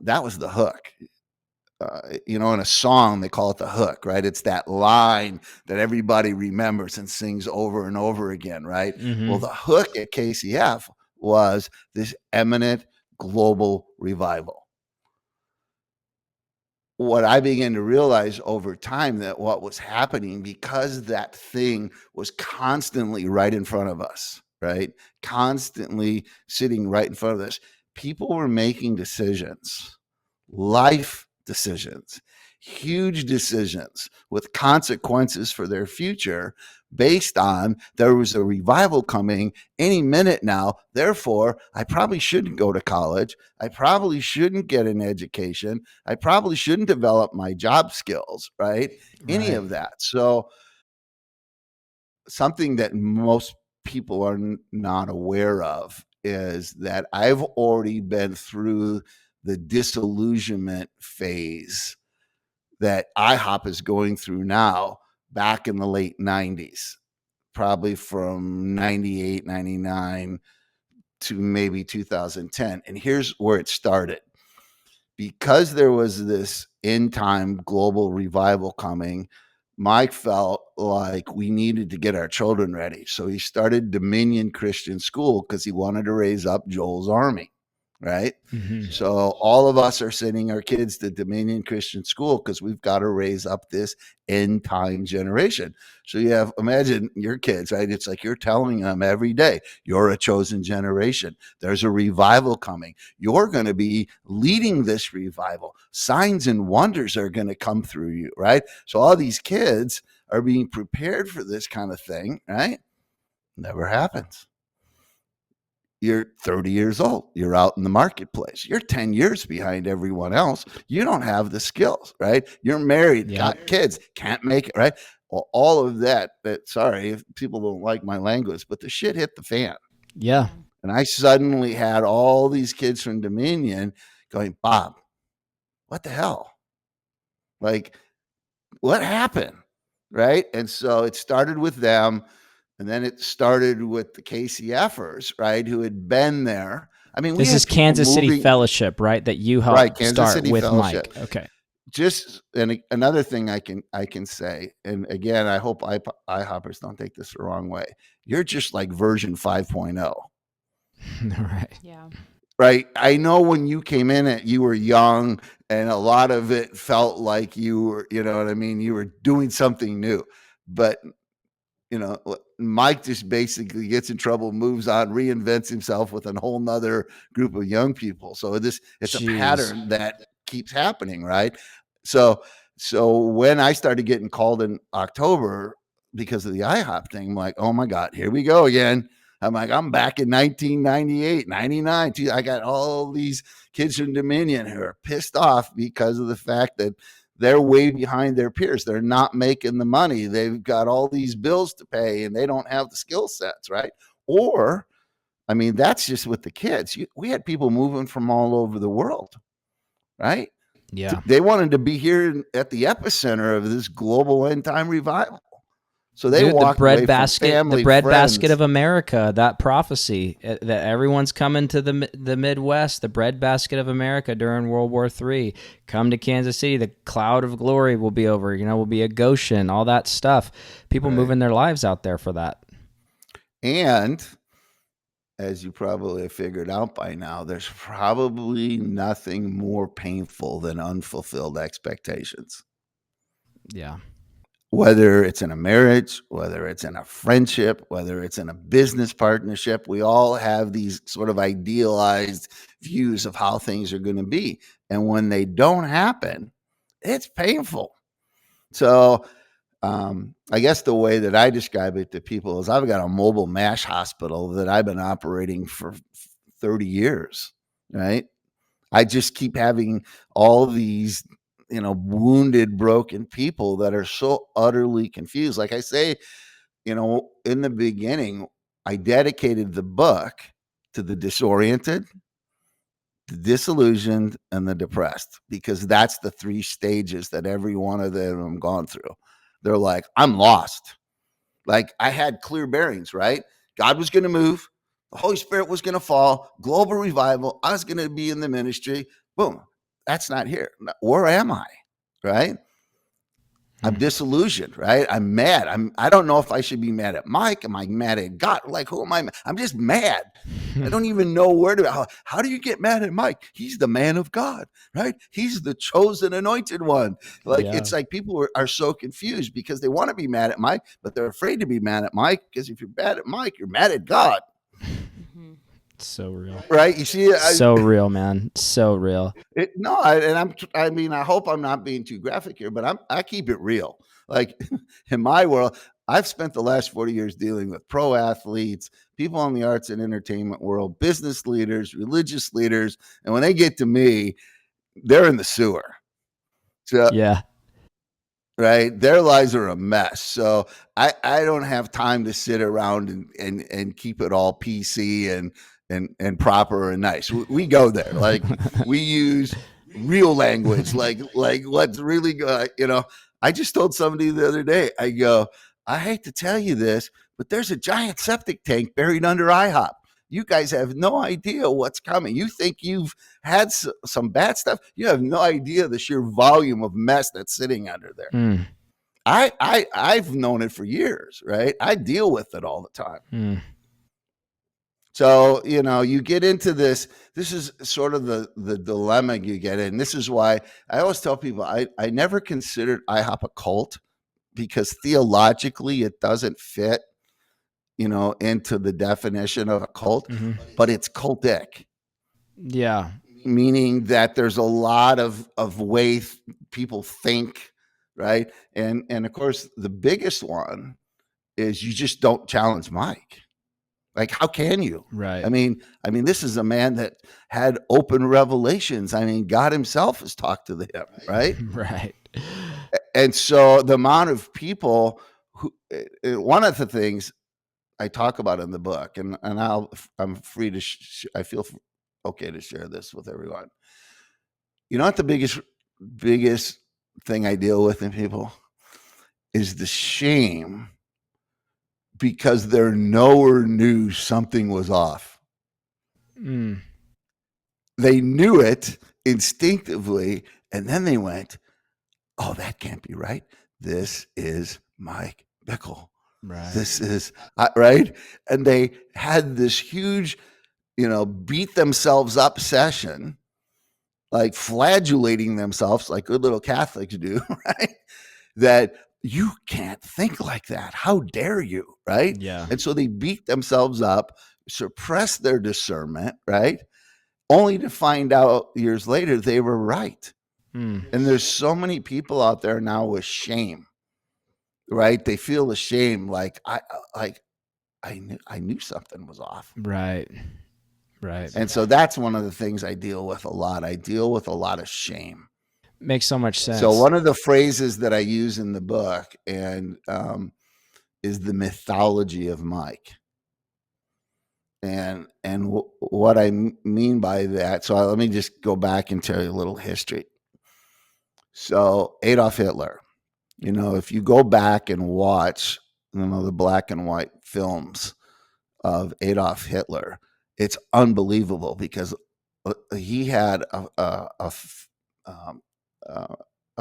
that was the hook. In a song, they call it the hook, right? It's that line that everybody remembers and sings over and over again, right? Mm-hmm. Well, the hook at KCF was this eminent global revival. What I began to realize over time, that what was happening, because that thing was constantly right in front of us, right? Constantly sitting right in front of us, people were making decisions, life decisions, huge decisions with consequences for their future, based on there was a revival coming any minute now. Therefore, I probably shouldn't go to college. I probably shouldn't get an education. I probably shouldn't develop my job skills, right? Any of that. So something that most people are not aware of is that I've already been through the disillusionment phase that IHOP is going through now, back in the late 90s, probably from 98, 99 to maybe 2010. And here's where it started. Because there was this end time global revival coming, Mike felt like we needed to get our children ready. So he started Dominion Christian School because he wanted to raise up Joel's army, right? Mm-hmm. So all of us are sending our kids to Dominion Christian School because we've got to raise up this end time generation. So you have, imagine your kids, right? It's like you're telling them every day, you're a chosen generation. There's a revival coming. You're going to be leading this revival. Signs and wonders are going to come through you, right? So all these kids are being prepared for this kind of thing, right? Never happens. You're 30 years old. You're out in the marketplace. You're 10 years behind everyone else. You don't have the skills, right? You're married, got kids, can't make it, right? Well, all of that, sorry if people don't like my language, but the shit hit the fan. Yeah. And I suddenly had all these kids from Dominion going, Bob, what the hell? Like, what happened? Right? And so it started with them. And then it started with the KCFers, right, who had been there. I mean, this is Kansas City Fellowship, right? That you helped start with Mike. Okay. Just another thing I can say, and again, I hope IHOPers don't take this the wrong way. You're just like version 5.0. Right. Yeah. Right. I know when you came in you were young, and a lot of it felt like you were, you know what I mean? You were doing something new, but Mike just basically gets in trouble, moves on, reinvents himself with a whole nother group of young people. So it's a pattern that keeps happening, right? So when I started getting called in October because of the IHOP thing, I'm like, oh my God, here we go again. I'm like, I'm back in 1998, 99. I got all these kids from Dominion who are pissed off because of the fact that they're way behind their peers. They're not making the money. They've got all these bills to pay and they don't have the skill sets, right? Or, I mean, that's just with the kids. We had people moving from all over the world, right? Yeah. They wanted to be here at the epicenter of this global end time revival. So they walked the bread away basket, from family, the bread friends. basket of America, that prophecy that everyone's coming to the Midwest, the bread basket of America during World War III. Come to Kansas City, the cloud of glory will be over. Will be a Goshen, all that stuff. People moving their lives out there for that. And as you probably have figured out by now, there's probably nothing more painful than unfulfilled expectations. Yeah. Whether it's in a marriage, whether it's in a friendship, whether it's in a business partnership, we all have these sort of idealized views of how things are going to be. And when they don't happen, it's painful. So I guess the way that I describe it to people is I've got a mobile MASH hospital that I've been operating for 30 years, right? I just keep having all these wounded, broken people that are so utterly confused. Like I say, in the beginning, I dedicated the book to the disoriented, the disillusioned, and the depressed, because that's the 3 stages that every one of them gone through. They're like, I'm lost. Like I had clear bearings, right? God was going to move. the Holy Spirit was going to fall, global revival. I was going to be in the ministry. Boom. That's not here. Where am I? Right? I'm disillusioned, right? I'm mad. I don't know if I should be mad at Mike. Am I mad at God? Like, who am I? I'm just mad. I don't even know where to. How do you get mad at Mike? He's the man of God, right? He's the chosen anointed one. Like, Yeah. it's like people are so confused because they want to be mad at Mike, but they're afraid to be mad at Mike because if you're mad at Mike, you're mad at God. So real. Right? You see, So real, man. So real. I mean, I hope I'm not being too graphic here, but I keep it real. Like in my world, I've spent the last 40 years dealing with pro athletes, people in the arts and entertainment world, business leaders, religious leaders, and when they get to me, they're in the sewer. So, Yeah. right, their lives are a mess. So I don't have time to sit around and keep it all PC and proper and nice. We go there, like we use real language, like what's really good. I just told somebody the other day, I go, I hate to tell you this, but there's a giant septic tank buried under IHOP. You guys have no idea what's coming. You think you've had some bad stuff. You have no idea the sheer volume of mess that's sitting under there. I've known it for years, right? I deal with it all the time. So, you get into this. This is sort of the dilemma you get in. This is why I always tell people I never considered IHOP a cult because theologically it doesn't fit, into the definition of a cult, but it's cultic. Yeah. Meaning that there's a lot of ways people think, right? And of course, the biggest one is you just don't challenge Mike. Like, how can you? Right. I mean, this is a man that had open revelations. I mean, God himself has talked to him, right? Right. And so the amount of people who, one of the things I talk about in the book, and I'm free to, I feel okay to share this with everyone. You know what the biggest thing I deal with in people is the shame because they're nowhere knew something was off. They knew it instinctively, and then they went, "Oh, that can't be right. This is Mike Bickle. Right. This is right." And they had this huge, beat themselves up session, like flagellating themselves, like good little Catholics do, right? That you can't think like that. How dare you, right? Yeah. And so they beat themselves up, suppress their discernment, right? Only to find out years later they were right. And there's so many people out there now with shame, right? They feel ashamed, like I knew something was off. Right. Right. And so that's one of the things I deal with a lot. I deal with a lot of shame. Makes so much sense. So one of the phrases that I use in the book and is the mythology of Mike. And what I mean by that, so let me just go back and tell you a little history. So Adolf Hitler, if you go back and watch, the black and white films of Adolf Hitler, it's unbelievable because he had a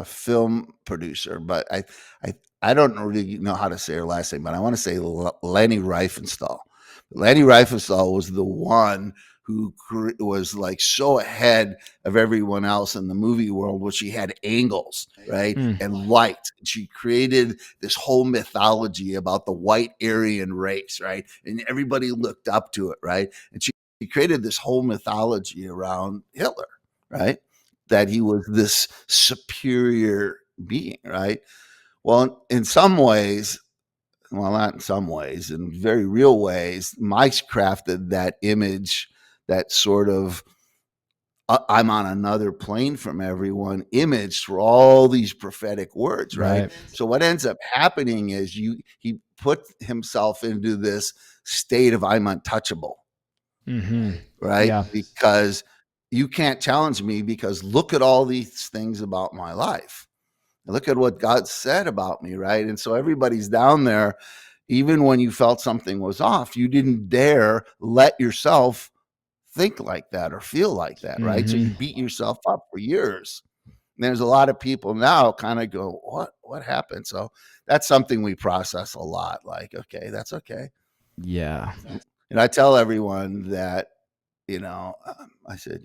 film producer, but I don't really know how to say her last name, but I want to say Leni Riefenstahl. Leni Riefenstahl was the one who was like so ahead of everyone else in the movie world, where she had angles, right, and light. And she created this whole mythology about the white Aryan race, right, and everybody looked up to it, right, and she created this whole mythology around Hitler, right, that he was this superior being, right. Well, in some ways, well, not in some ways, in very real ways, Mike's crafted that image, that sort of I'm on another plane from everyone image through all these prophetic words, right? So what ends up happening is he put himself into this state of I'm untouchable, right? Yeah. Because you can't challenge me because look at all these things about my life. Look at what God said about me, right? And so everybody's down there, even when you felt something was off, you didn't dare let yourself think like that or feel like that, right? So you beat yourself up for years. And there's a lot of people now kind of go, what happened? So that's something we process a lot. Like, okay, that's okay. Yeah. And I tell everyone that, I said,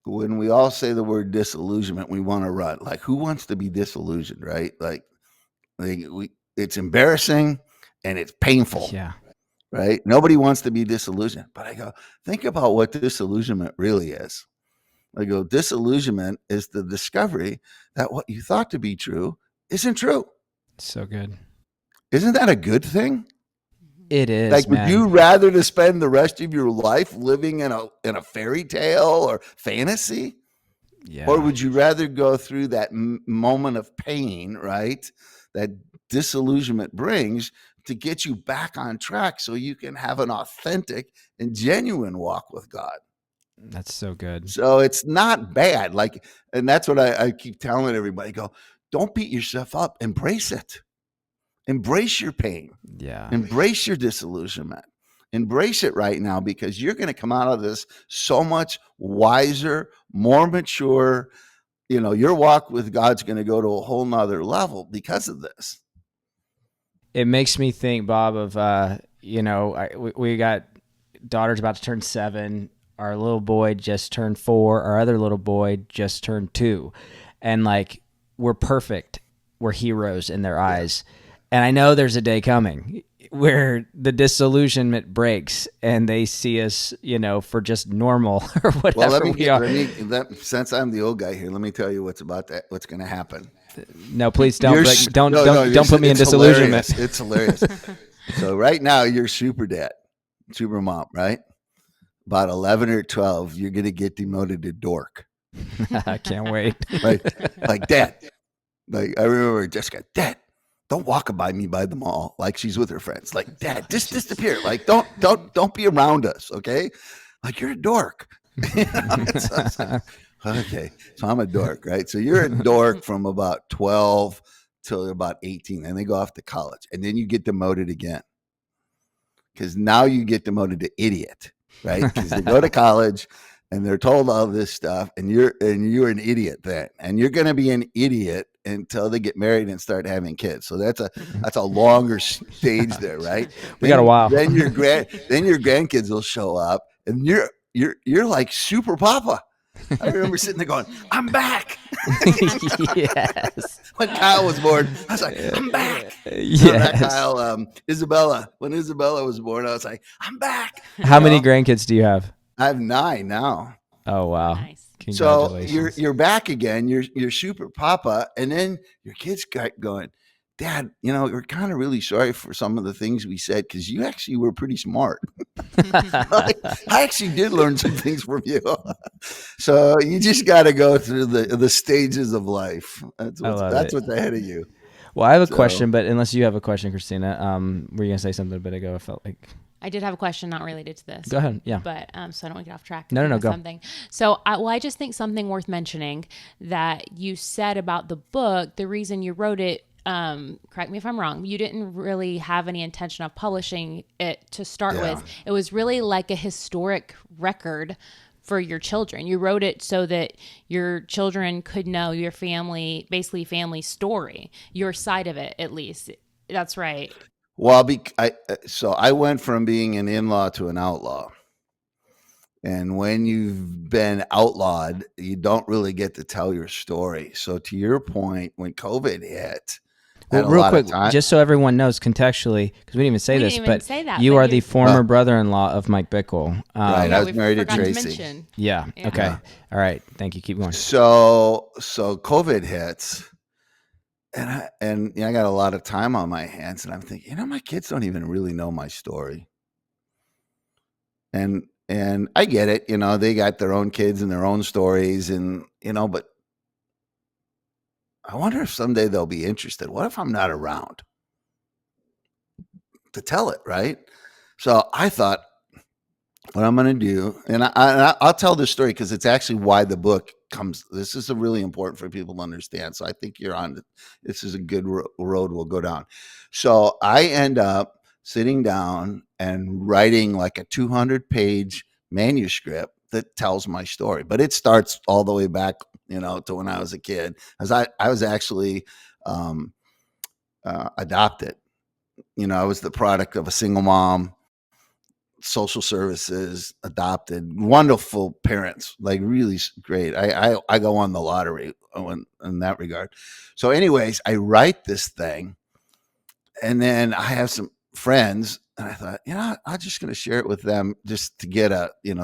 when we all say the word disillusionment, we want to run. Like, who wants to be disillusioned, right? Like it's embarrassing and it's painful. Yeah. Right? Nobody wants to be disillusioned. But I go, think about what disillusionment really is. I go, disillusionment is the discovery that what you thought to be true isn't true. So good. Isn't that a good thing? It is. Like, man. would you rather to spend the rest of your life living in a fairy tale or fantasy? Yeah. Or would you rather go through that moment of pain, right? That disillusionment brings to get you back on track so you can have an authentic and genuine walk with God. That's so good. So it's not bad. Like, and that's what I keep telling everybody, go, don't beat yourself up. Embrace it. Embrace your pain. Yeah. Embrace your disillusionment. Embrace it right now, because you're going to come out of this so much wiser, more mature. Your walk with God's going to go to a whole nother level because of this. It makes me think, Bob, of, we got daughters about to turn 7. Our little boy just turned 4. Our other little boy just turned 2. And like, we're perfect. We're heroes in their eyes. And I know there's a day coming where the disillusionment breaks and they see us, for just normal or whatever we are. Since I'm the old guy here, let me tell you what's going to happen. No, please don't. Don't put me in disillusionment. Hilarious. It's hilarious. So right now you're super dad, super mom, right? About 11 or 12, you're going to get demoted to dork. I can't wait. Like dad. Like, I remember Jessica, Dad, don't walk by me by the mall like she's with her friends. Like, Dad, just disappear. Like, don't be around us, okay? Like, you're a dork. Okay, so I'm a dork, right? So you're a dork from about 12 till about 18, and they go off to college, and then you get demoted again, because now you get demoted to idiot, right? Because they go to college and they're told all this stuff, and you're an idiot then, and you're going to be an idiot until they get married and start having kids. So that's a longer stage there, right? We got a while. Then your grandkids will show up, and you're like super papa. I remember sitting there going, I'm back. Yes. When Kyle was born, I was like, I'm back. Yes. Kyle, Isabella. When Isabella was born, I was like, I'm back. How many grandkids do you have? I have 9 now. Oh, wow. Nice. So you're back again. You're super papa, and then your kids got going, Dad, we're kind of really sorry for some of the things we said, because you actually were pretty smart. I actually did learn some things from you. So you just got to go through the stages of life. That's what's ahead of you. Well, I have a question, but unless you have a question, Christina, were you going to say something a bit ago? I felt like I did have a question not related to this. Go ahead. Yeah. But so I don't get off track. No, go. Something. So I just think something worth mentioning that you said about the book, the reason you wrote it, correct me if I'm wrong, you didn't really have any intention of publishing it to start with. It was really like a historic record for your children. You wrote it so that your children could know your family, basically family story, your side of it, at least. That's right. Well, so I went from being an in-law to an outlaw. And when you've been outlawed, you don't really get to tell your story. So to your point, when COVID hit, well, real quick, just so everyone knows contextually, because we didn't even say this, but you are the former brother-in-law of Mike Bickle. Right, I was married to Tracy. Yeah. Okay. All right. Thank you. Keep going. So COVID hits. And I got a lot of time on my hands, and I'm thinking, my kids don't even really know my story. And I get it, they got their own kids and their own stories, and but I wonder if someday they'll be interested. What if I'm not around to tell it, right? So I thought, what I'm going to do, and I'll tell this story because it's actually why the book comes. This is a really important for people to understand. So I think you're on. This is a good road we'll go down. So I end up sitting down and writing like a 200-page manuscript that tells my story, but it starts all the way back, to when I was a kid, as I was actually adopted. I was the product of a single mom, social services, adopted, wonderful parents, like really great. I go on the lottery in that regard. So, anyways, I write this thing, and then I have some friends, and I thought, I'm just going to share it with them just to get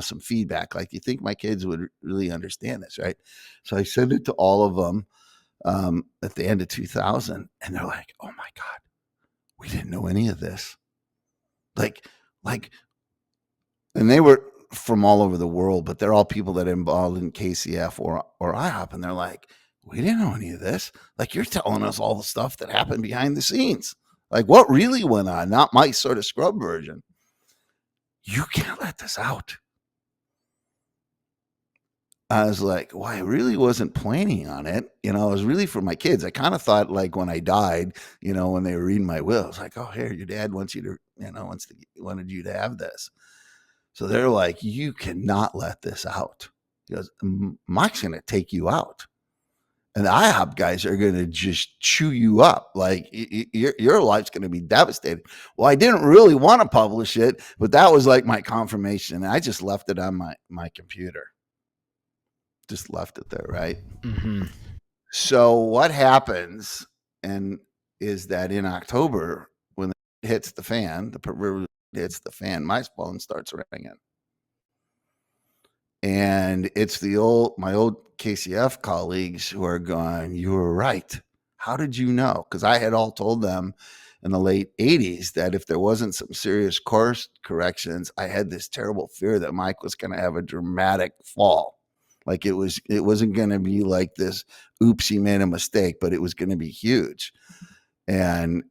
some feedback. Like, you think my kids would really understand this, right? So I sent it to all of them at the end of 2000, and they're like, "Oh my God, we didn't know any of this." Like, and they were from all over the world, but they're all people that are involved in KCF or IHOP, and they're like, "We didn't know any of this. Like, you're telling us all the stuff that happened behind the scenes. Like, what really went on, not my sort of scrub version. You can't let this out." I was like, well, I really wasn't planning on it. It was really for my kids. I kind of thought, like, when I died, when they were reading my will, it's like, oh, here, your dad wants you to, wanted you to have this. So they're like, you cannot let this out. He goes, Mike's going to take you out. And the IHOP guys are going to just chew you up. Like, your life's going to be devastated. Well, I didn't really want to publish it, but that was like my confirmation. And I just left it on my computer. Just left it there, right? Mm-hmm. So what happens is that in October, when it hits the fan, my phone starts ringing. And it's my old KCF colleagues who are going, "You were right. How did you know?" Because I had all told them in the late 80s that if there wasn't some serious course corrections, I had this terrible fear that Mike was going to have a dramatic fall. Like, it wasn't going to be like this, oops, he made a mistake, but it was going to be huge. And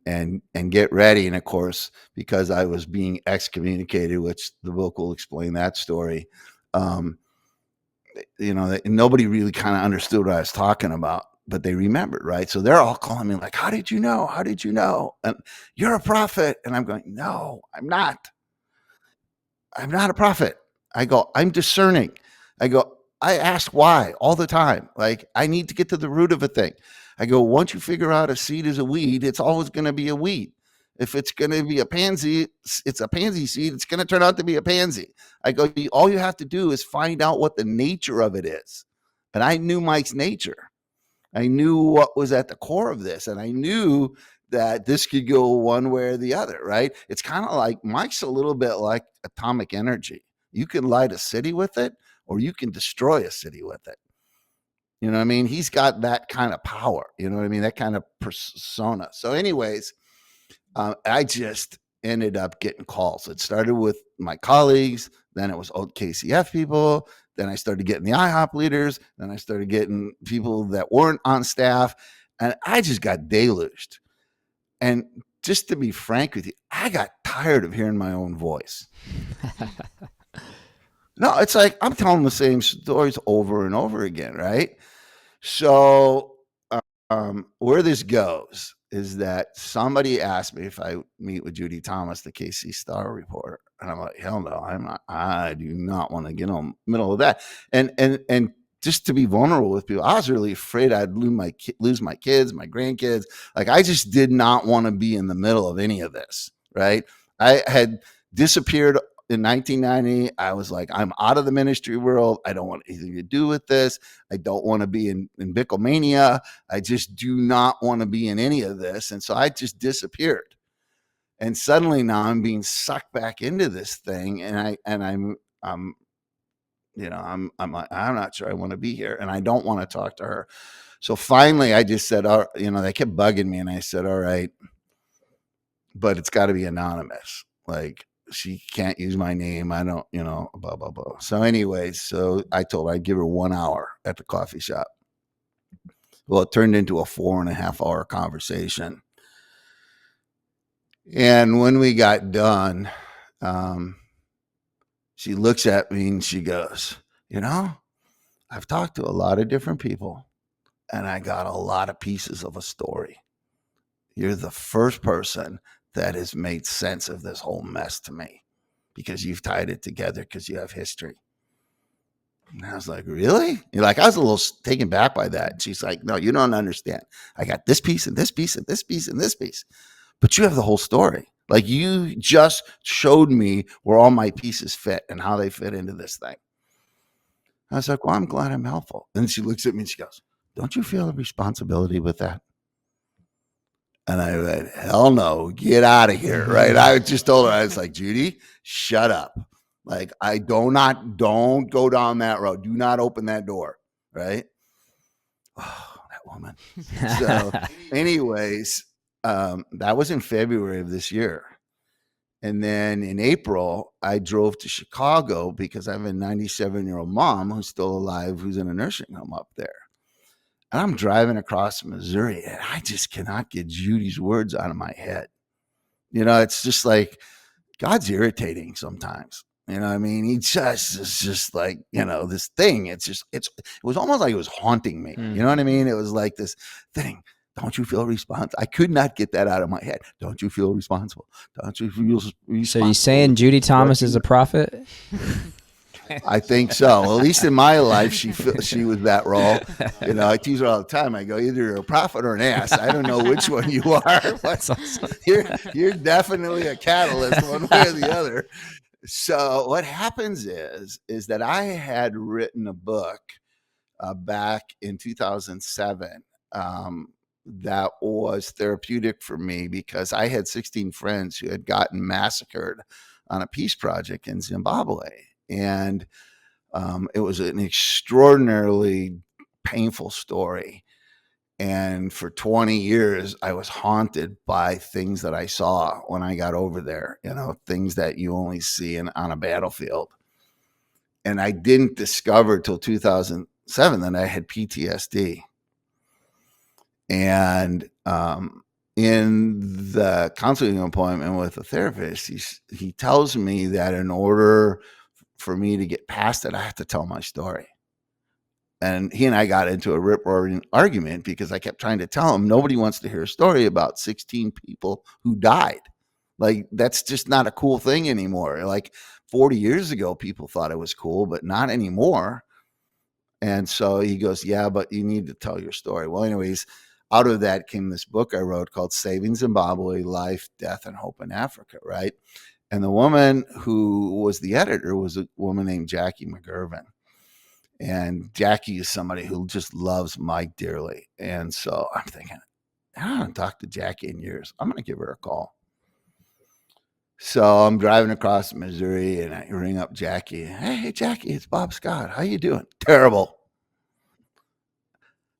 get ready. And of course, because I was being excommunicated, which the book will explain that story, nobody really kind of understood what I was talking about, but they remembered, right? So they're all calling me like, how did you know? How did you know? And you're a prophet. And I'm going, no, I'm not. I'm not a prophet. I go, I'm discerning. I go, I ask why all the time. Like, I need to get to the root of a thing. I go, once you figure out a seed is a weed, it's always going to be a weed. If it's going to be a pansy, it's a pansy seed. It's going to turn out to be a pansy. I go, all you have to do is find out what the nature of it is. And I knew Mike's nature. I knew what was at the core of this. And I knew that this could go one way or the other, right? It's kind of like Mike's a little bit like atomic energy. You can light a city with it, or you can destroy a city with it. You know what I mean? He's got that kind of power. You know what I mean? That kind of persona. So anyways, I just ended up getting calls. It started with my colleagues. Then it was old KCF people. Then I started getting the IHOP leaders. Then I started getting people that weren't on staff. And I just got deluged. And just to be frank with you, I got tired of hearing my own voice. No, it's like I'm telling the same stories over and over again, right? So where this goes is that somebody asked me if I meet with Judy Thomas, the KC Star reporter, and I'm like, hell no, I'm not. I do not want to get in the middle of that. And just to be vulnerable with people, I was really afraid I'd lose my kids, my grandkids. Like, I just did not want to be in the middle of any of this, right? I had disappeared in 1990. I was like, I'm out of the ministry world. I don't want anything to do with this. I don't want to be in Bickle mania. I just do not want to be in any of this. And so I just disappeared. And suddenly now I'm being sucked back into this thing. And I'm not sure I want to be here, and I don't want to talk to her. So finally I just said, they kept bugging me, and I said, all right, but it's got to be anonymous. Like, she can't use my name. I don't, blah, blah, blah. So anyways, so I told her I'd give her 1 hour at the coffee shop. Well, it turned into a 4.5 hour conversation. And when we got done, she looks at me and she goes, I've talked to a lot of different people, and I got a lot of pieces of a story. You're the first person that has made sense of this whole mess to me because you've tied it together because you have history. And I was like, really? You're like, I was a little taken back by that. And she's like, no, you don't understand. I got this piece and this piece and this piece and this piece, but you have the whole story. Like, you just showed me where all my pieces fit and how they fit into this thing. I was like, well, I'm glad I'm helpful. And she looks at me and she goes, don't you feel a responsibility with that? And I went, hell no, get out of here. Right. I just told her, I was like, Judy, shut up. Like, don't go down that road. Do not open that door. Right. Oh, that woman. So anyways, that was in February of this year. And then in April, I drove to Chicago because I have a 97-year-old mom who's still alive, who's in a nursing home up there. And I'm driving across Missouri, and I just cannot get Judy's words out of my head. You know, it's just like, God's irritating sometimes. You know what I mean? He just is just like, you know, this thing. It was almost like it was haunting me. You know what I mean? It was like this thing. Don't you feel responsible? I could not get that out of my head. Don't you feel responsible? Don't you feel responsible? So you saying Judy Thomas is a prophet? I think so. At least in my life, she was that role. You know, I tease her all the time. I go, either you're a prophet or an ass. I don't know which one you are. But you're definitely a catalyst, one way or the other. So what happens is that I had written a book back in 2007 that was therapeutic for me because I had 16 friends who had gotten massacred on a peace project in Zimbabwe. And it was an extraordinarily painful story. And for 20 years, I was haunted by things that I saw when I got over there, you know, things that you only see on a battlefield. And I didn't discover till 2007 that I had PTSD. And in the counseling appointment with a therapist, he tells me that in order for me to get past it, I have to tell my story. And he and I got into a rip-roaring argument because I kept trying to tell him nobody wants to hear a story about 16 people who died. Like, that's just not a cool thing anymore. Like 40 years ago, people thought it was cool, but not anymore. And so he goes, yeah, but you need to tell your story. Well, anyways, out of that came this book I wrote called Saving Zimbabwe, Life, Death, and Hope in Africa, right? And the woman who was the editor was a woman named Jackie McGurven. And Jackie is somebody who just loves Mike dearly. And so I'm thinking, I haven't talked to Jackie in years. I'm going to give her a call. So I'm driving across Missouri and I ring up Jackie. Hey, Jackie, it's Bob Scott. How you doing? Terrible.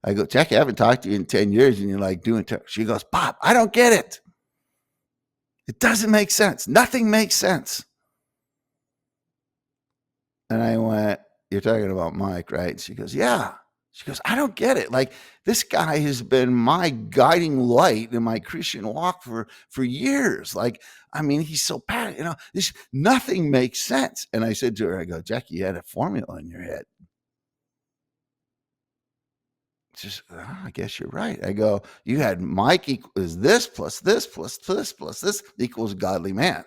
I go, Jackie, I haven't talked to you in 10 years and you're like doing terrible. She goes, Bob, I don't get it. It doesn't make sense. Nothing makes sense. And I went, you're talking about Mike, right? And she goes, yeah. She goes, I don't get it. Like, this guy has been my guiding light in my Christian walk for years. Like, I mean, he's so bad, you know, nothing makes sense. And I said to her, I go, Jackie, you had a formula in your head. Just, I guess you're right. I go, you had Mike equals this plus this plus this plus this equals godly man.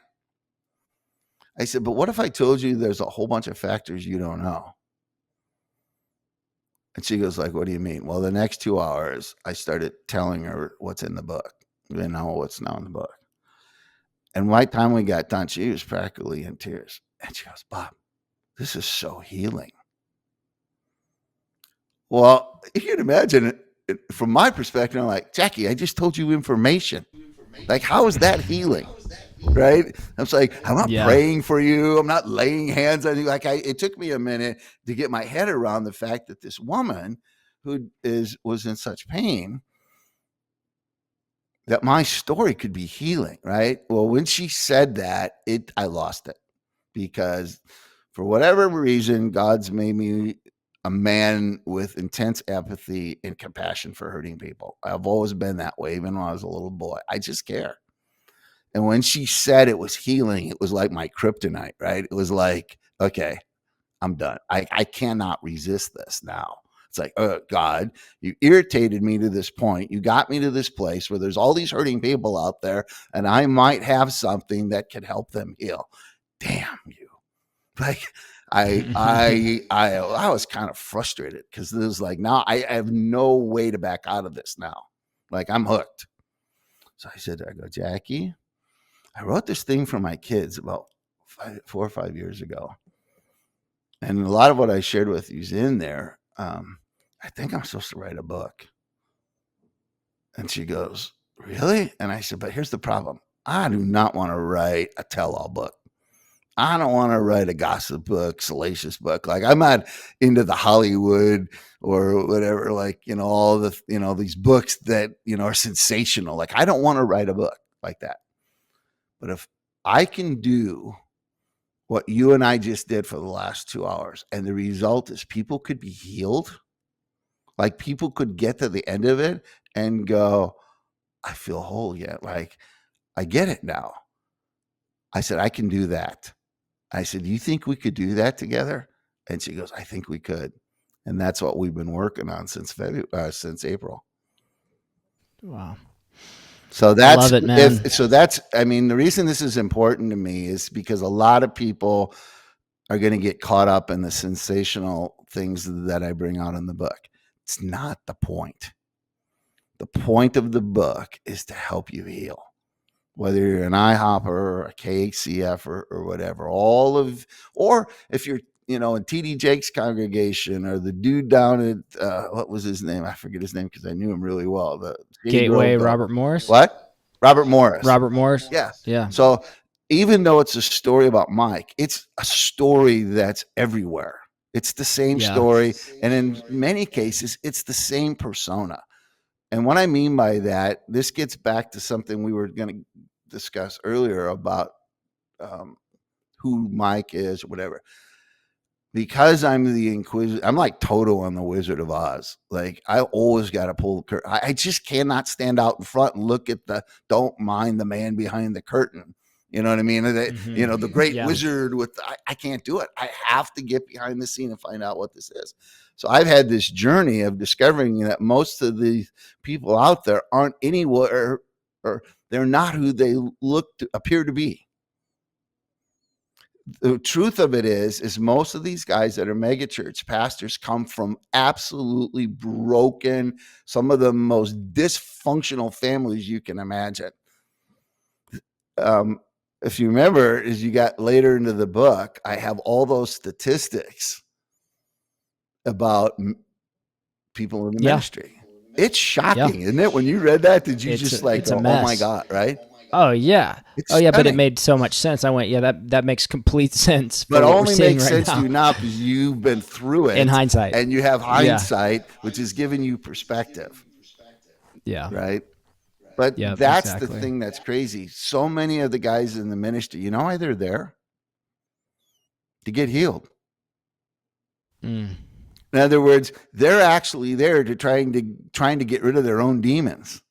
I said, but what if I told you there's a whole bunch of factors you don't know? And she goes like, what do you mean? Well, the next 2 hours, I started telling her what's in the book. You know what's now in the book. And by the time we got done, she was practically in tears. And she goes, Bob, this is so healing. Well, if you'd imagine it, from my perspective, I'm like, Jackie, I just told you information. Like, how is that healing? Right? I'm like, I'm not praying for you. I'm not laying hands on you. Like, it took me a minute to get my head around the fact that this woman who was in such pain, that my story could be healing. Right? Well, when she said that, I lost it because for whatever reason, God's made me a man with intense empathy and compassion for hurting people. I've always been that way, even when I was a little boy. I just care. And when she said it was healing, it was like my kryptonite, right? It was like, okay, I'm done. I cannot resist this now. It's like, oh God, you irritated me to this point. You got me to this place where there's all these hurting people out there, and I might have something that could help them heal. Damn you. Like I was kind of frustrated because it was like, now I have no way to back out of this now. Like I'm hooked. So I said, I go, Jackie, I wrote this thing for my kids about 4 or 5 years ago. And a lot of what I shared with you is in there. I think I'm supposed to write a book. And she goes, really? And I said, but here's the problem. I do not want to write a tell-all book. I don't want to write a gossip book, salacious book. Like I'm not into the Hollywood or whatever, like, all the, these books that, are sensational. Like I don't want to write a book like that. But if I can do what you and I just did for the last 2 hours, and the result is people could be healed, like people could get to the end of it and go, I feel whole yet. Like I get it now. I said, I can do that. I said, do you think we could do that together? And she goes, I think we could. And that's what we've been working on since April. Wow. So that's, I love it, man. The reason this is important to me is because a lot of people are going to get caught up in the sensational things that I bring out in the book. It's not the point. The point of the book is to help you heal. Whether you're an IHOPper or a KHCF or whatever, or if you're, in TD Jake's congregation, or the dude down at, what was his name? I forget his name because I knew him really well. The Gateway, Robert Morris. What? Robert Morris. Robert Morris. Yeah. Yeah. So even though it's a story about Mike, it's a story that's everywhere. It's the same story. And in many cases, it's the same persona. And what I mean by that, this gets back to something we were going to discuss earlier about who Mike is, or whatever. Because I'm the Inquisitor, I'm like Toto on the Wizard of Oz. Like I always got to pull the curtain. I just cannot stand out in front and look at don't mind the man behind the curtain. You know what I mean? The great wizard I can't do it. I have to get behind the scene and find out what this is. So I've had this journey of discovering that most of the people out there aren't anywhere, or they're not who they appear to be. The truth of it is most of these guys that are megachurch pastors come from absolutely broken, some of the most dysfunctional families you can imagine. If you remember, as you got later into the book, I have all those statistics about people in the ministry. It's shocking, isn't it? When you read that, did you just go, oh my God, right? Oh yeah. It's stunning. But it made so much sense. I went, that makes complete sense. But it only makes sense to you now because you've been through it in hindsight, and you have hindsight, which is giving you perspective. Yeah. Right. But that's the thing that's crazy. So many of the guys in the ministry, you know why they're there? To get healed. In other words, they're actually there to trying to get rid of their own demons.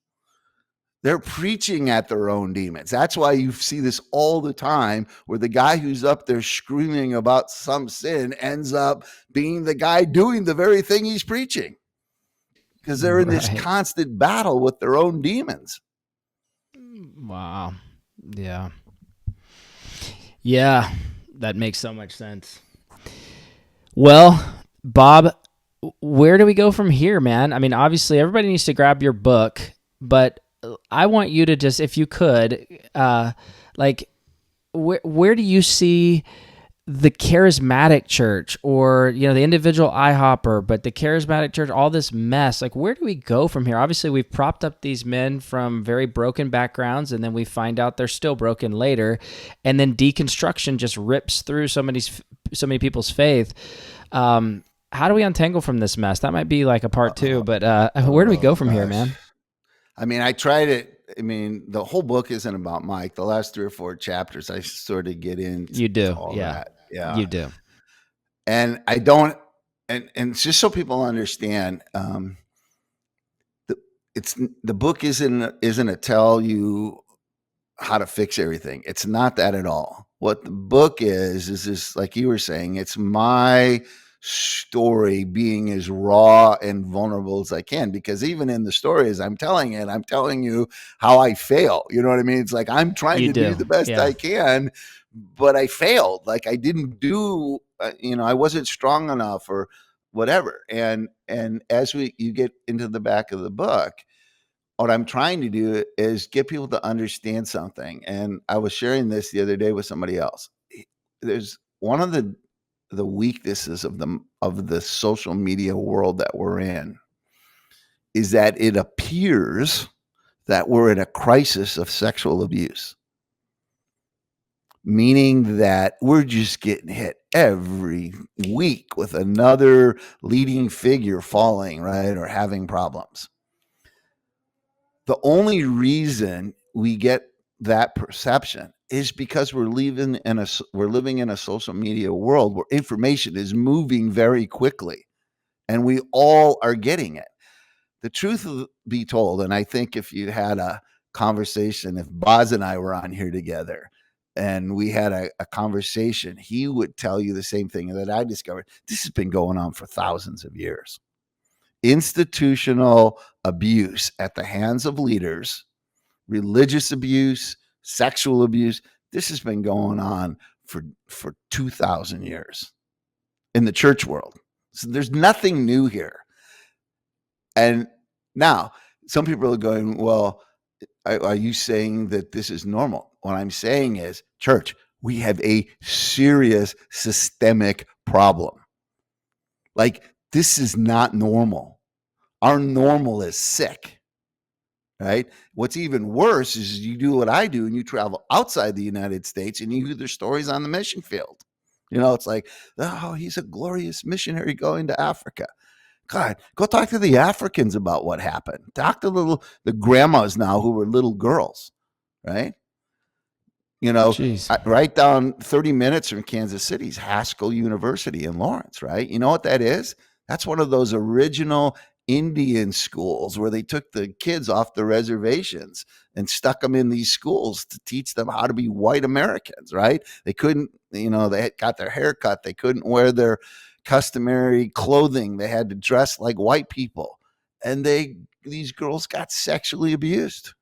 They're preaching at their own demons. That's why you see this all the time, where the guy who's up there screaming about some sin ends up being the guy doing the very thing he's preaching, because they're in this constant battle with their own demons. Wow. Yeah. Yeah. That makes so much sense. Well, Bob, where do we go from here, man? I mean, obviously everybody needs to grab your book, but I want you to just, if you could, where do you see the charismatic church, or, the individual IHOPper, but the charismatic church, all this mess, like where do we go from here? Obviously we've propped up these men from very broken backgrounds, and then we find out they're still broken later. And then deconstruction just rips through so many people's faith. How do we untangle from this mess? That might be like a part two, but where do we go from here, man? I mean, the whole book isn't about Mike. The last 3 or 4 chapters, I sort of get into that. Yeah, you do. And I don't, and just so people understand, the book isn't a tell you how to fix everything. It's not that at all. What the book is this, like you were saying, it's my story being as raw and vulnerable as I can, because even in the story as I'm telling it, I'm telling you how I fail. You know what I mean? It's like I'm trying You to do do. the best Yeah. I can, but I failed. Like I didn't do, I wasn't strong enough or whatever. And as you get into the back of the book, what I'm trying to do is get people to understand something. And I was sharing this the other day with somebody else. There's one of the weaknesses of the social media world that we're in is that it appears that we're in a crisis of sexual abuse, meaning that we're just getting hit every week with another leading figure falling, right, or having problems. The only reason we get that perception is because we're living in a social media world where information is moving very quickly, and we all are getting it. The truth be told, and I think if you had a conversation, if Boz and I were on here together and we had a conversation, he would tell you the same thing that I discovered. This has been going on for thousands of years. Institutional abuse at the hands of leaders, religious abuse, sexual abuse. This has been going on for 2,000 years in the church world. So there's nothing new here. And now some people are going, well, are you saying that this is normal? What I'm saying is, church, we have a serious systemic problem. Like, this is not normal. Our normal is sick. Right? What's even worse is you do what I do and you travel outside the United States and you hear their stories on the mission field. It's like, oh, he's a glorious missionary going to Africa. God, go talk to the Africans about what happened. Talk to the grandmas now who were little girls, right? Jeez. Right down 30 minutes from Kansas City's Haskell University in Lawrence, right? You know what that is? That's one of those original Indian schools where they took the kids off the reservations and stuck them in these schools to teach them how to be white Americans, right? They couldn't, they had got their hair cut. They couldn't wear their customary clothing. They had to dress like white people. And these girls got sexually abused.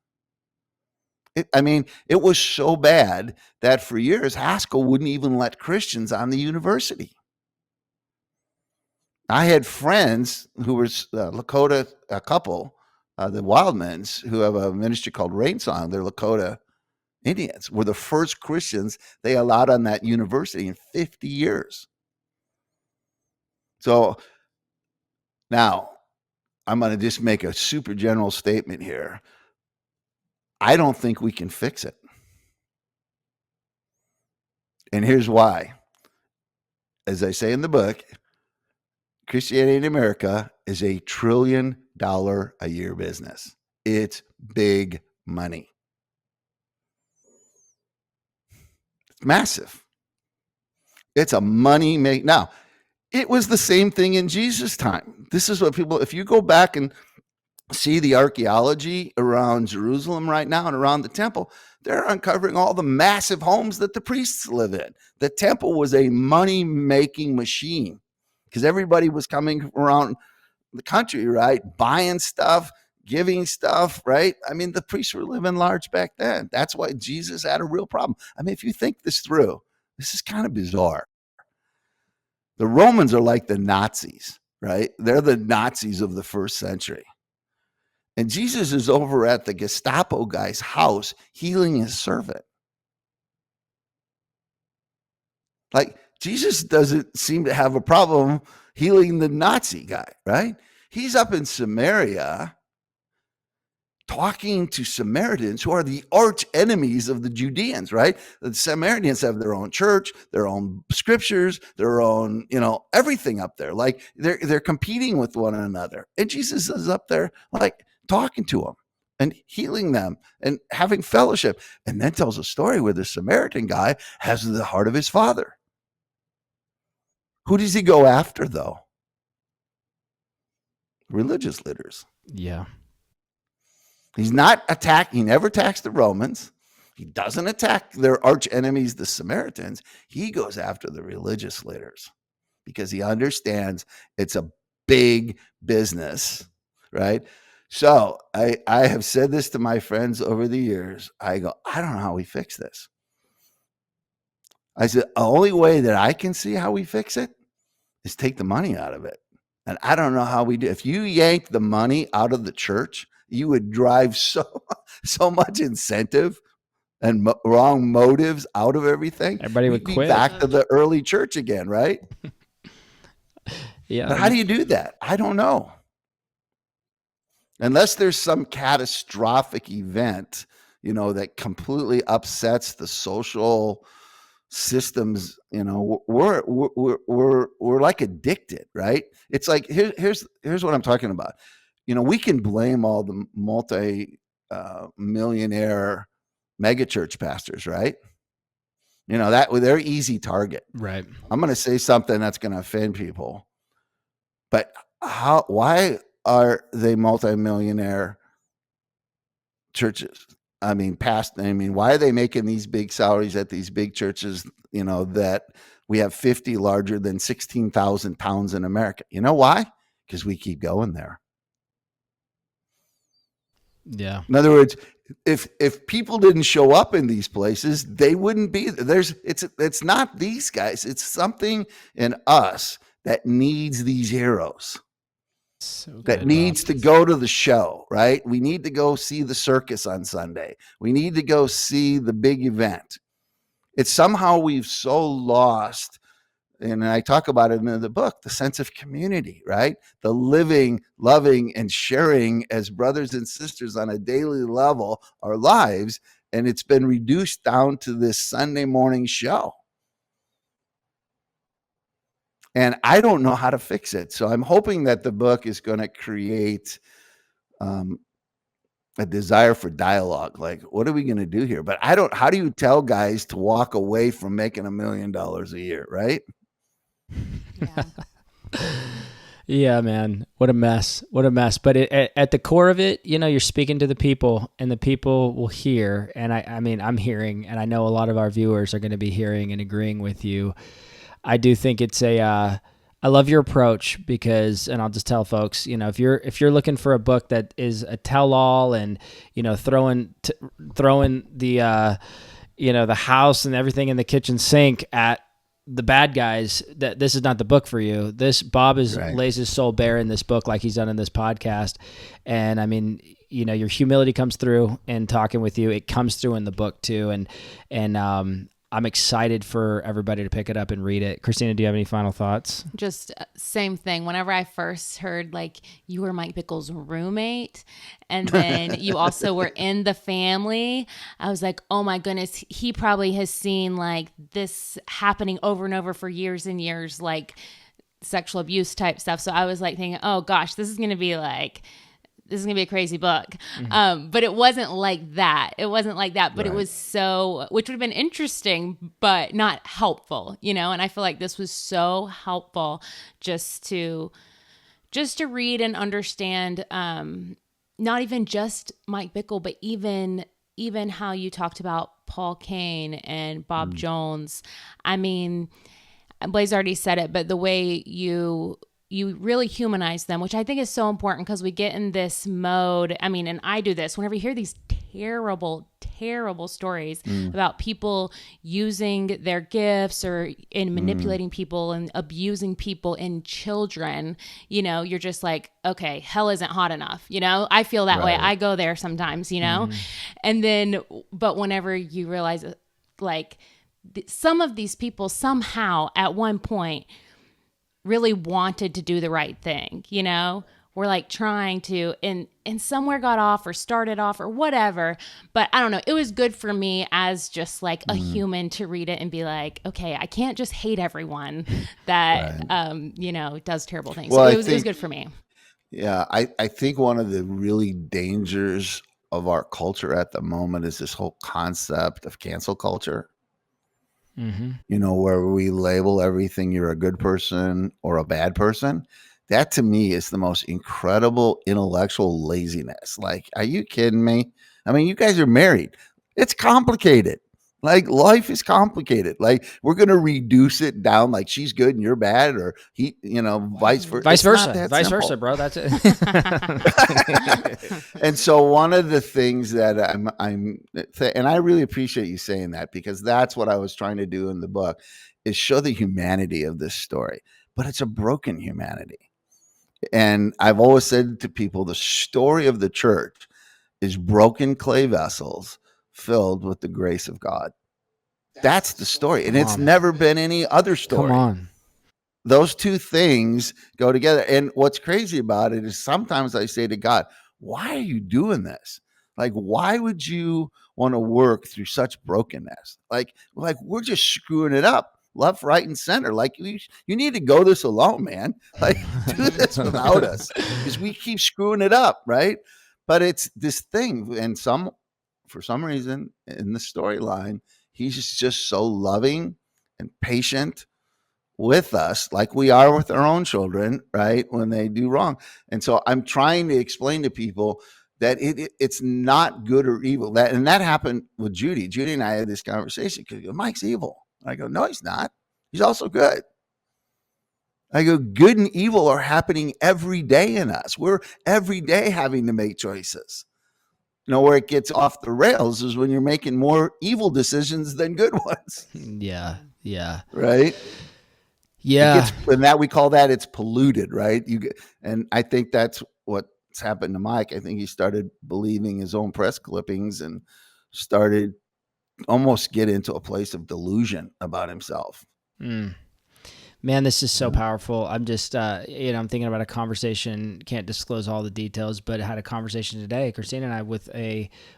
It was so bad that for years, Haskell wouldn't even let Christians on the university. I had friends who were Lakota, a couple, the Wildmans, who have a ministry called Rain Song. They're Lakota Indians, were the first Christians they allowed on that university in 50 years. So now I'm going to just make a super general statement here. I don't think we can fix it. And here's why. As I say in the book, Christianity in America is a $1 trillion a year business. It's big money. It's massive. It's a money make. Now, it was the same thing in Jesus' time. This is what people, if you go back and see the archaeology around Jerusalem right now and around the temple, they're uncovering all the massive homes that the priests live in. The temple was a money-making machine because everybody was coming around the country, right? Buying stuff, giving stuff, right? The priests were living large back then. That's why Jesus had a real problem. If you think this through, this is kind of bizarre. The Romans are like the Nazis, right? They're the Nazis of the first century. And Jesus is over at the Gestapo guy's house healing his servant. Like, Jesus doesn't seem to have a problem healing the Nazi guy, right? He's up in Samaria talking to Samaritans who are the arch enemies of the Judeans, right? The Samaritans have their own church, their own scriptures, their own, everything up there. Like they're competing with one another. And Jesus is up there like talking to them and healing them and having fellowship. And then tells a story where the Samaritan guy has the heart of his father. Who does he go after, though? Religious leaders. Yeah. He's not attacking. He never attacks the Romans. He doesn't attack their arch enemies, the Samaritans. He goes after the religious leaders because he understands it's a big business, right? So I have said this to my friends over the years. I go, I don't know how we fix this. I said, the only way that I can see how we fix it is take the money out of it. And I don't know how we do. If you yank the money out of the church, you would drive so much incentive and wrong motives out of everything. Everybody would We'd be quit. back to the early church again, right? Yeah. But how do you do that? I don't know. Unless there's some catastrophic event, that completely upsets the social systems, we're like addicted, right? It's like here's what I'm talking about. We can blame all the millionaire megachurch pastors, right? That they're easy target. Right. I'm going to say something that's going to offend people, but why are they multimillionaire churches? Why are they making these big salaries at these big churches, that we have 50 larger than 16,000 pounds in America? You know why? Because we keep going there. Yeah. In other words, if people didn't show up in these places, they wouldn't be there. It's not these guys. It's something in us that needs these heroes. That needs to go to the show, right? We need to go see the circus on Sunday. We need to go see the big event. It's somehow we've so lost, and I talk about it in the book, the sense of community, right? The living, loving, and sharing as brothers and sisters on a daily level our lives, and it's been reduced down to this Sunday morning show. And I don't know how to fix it. So I'm hoping that the book is going to create a desire for dialogue. Like, what are we going to do here? But how do you tell guys to walk away from making $1 million a year, right? Yeah. Yeah, man. What a mess. What a mess. But at the core of it, you're speaking to the people, and the people will hear. And I'm hearing, and I know a lot of our viewers are going to be hearing and agreeing with you. I do think it's I love your approach because, and I'll just tell folks, if you're looking for a book that is a tell-all and, throwing the, the house and everything in the kitchen sink at the bad guys, that this is not the book for you. Bob lays his soul bare in this book, like he's done in this podcast. And your humility comes through in talking with you. It comes through in the book too. And I'm excited for everybody to pick it up and read it. Christina, do you have any final thoughts? Just same thing. Whenever I first heard you were Mike Bickle's roommate and then you also were in the family, I was like, oh my goodness, he probably has seen this happening over and over for years and years, sexual abuse type stuff. So I was thinking, oh gosh, this is going to be a crazy book. Mm-hmm. But it wasn't like that. But right. It was which would have been interesting, but not helpful, and I feel like this was so helpful just to read and understand, not even just Mike Bickle, but even how you talked about Paul Cain and Bob Jones. Blaise already said it, but the way you really humanize them, which I think is so important because we get in this mode. And I do this whenever you hear these terrible, terrible stories about people using their gifts or in manipulating people and abusing people and children, you're just like, okay, hell isn't hot enough. I feel that way. I go there sometimes, and then, but whenever you realize some of these people somehow at one point really wanted to do the right thing, We're trying to, and somewhere got off or started off or whatever. But I don't know. It was good for me as just a human to read it and be like, okay, I can't just hate everyone that, does terrible things. Well, so it was good for me. Yeah. I think one of the really dangers of our culture at the moment is this whole concept of cancel culture. Mm-hmm. Where we label everything, you're a good person or a bad person. That to me is the most incredible intellectual laziness. Are you kidding me? You guys are married. It's complicated. Like life is complicated. Like we're gonna reduce it down. Like she's good and you're bad, or he, vice versa. Vice It's not versa. that Vice simple. versa, bro. That's it. And so one of the things that and I really appreciate you saying that, because that's what I was trying to do in the book, is show the humanity of this story, but it's a broken humanity. And I've always said to people, the story of the church is broken clay vessels filled with the grace of God. That's the story. And it's never been any other story. Come on. Those two things go together. And what's crazy about it is sometimes I say to God, why are you doing this? Like, why would you want to work through such brokenness? Like we're just screwing it up left, right, and center. Like you need to go this alone, man. Like do this without us, because we keep screwing it up, right? But it's this thing. And for some reason in the storyline, he's just so loving and patient with us, like we are with our own children, right? When they do wrong. And so I'm trying to explain to people that it's not good or evil. That happened with Judy. Judy and I had this conversation, because Mike's evil. I go, no, he's not. He's also good. I go, good and evil are happening every day in us. We're every day having to make choices. Where it gets off the rails is when you're making more evil decisions than good ones. Yeah. Yeah. Right. Yeah. And that we call that, it's polluted, right? And I think that's what's happened to Mike. I think he started believing his own press clippings and started almost get into a place of delusion about himself. Man, this is so powerful. I'm just, I'm thinking about a conversation, can't disclose all the details, but I had a conversation today, Christina and I, with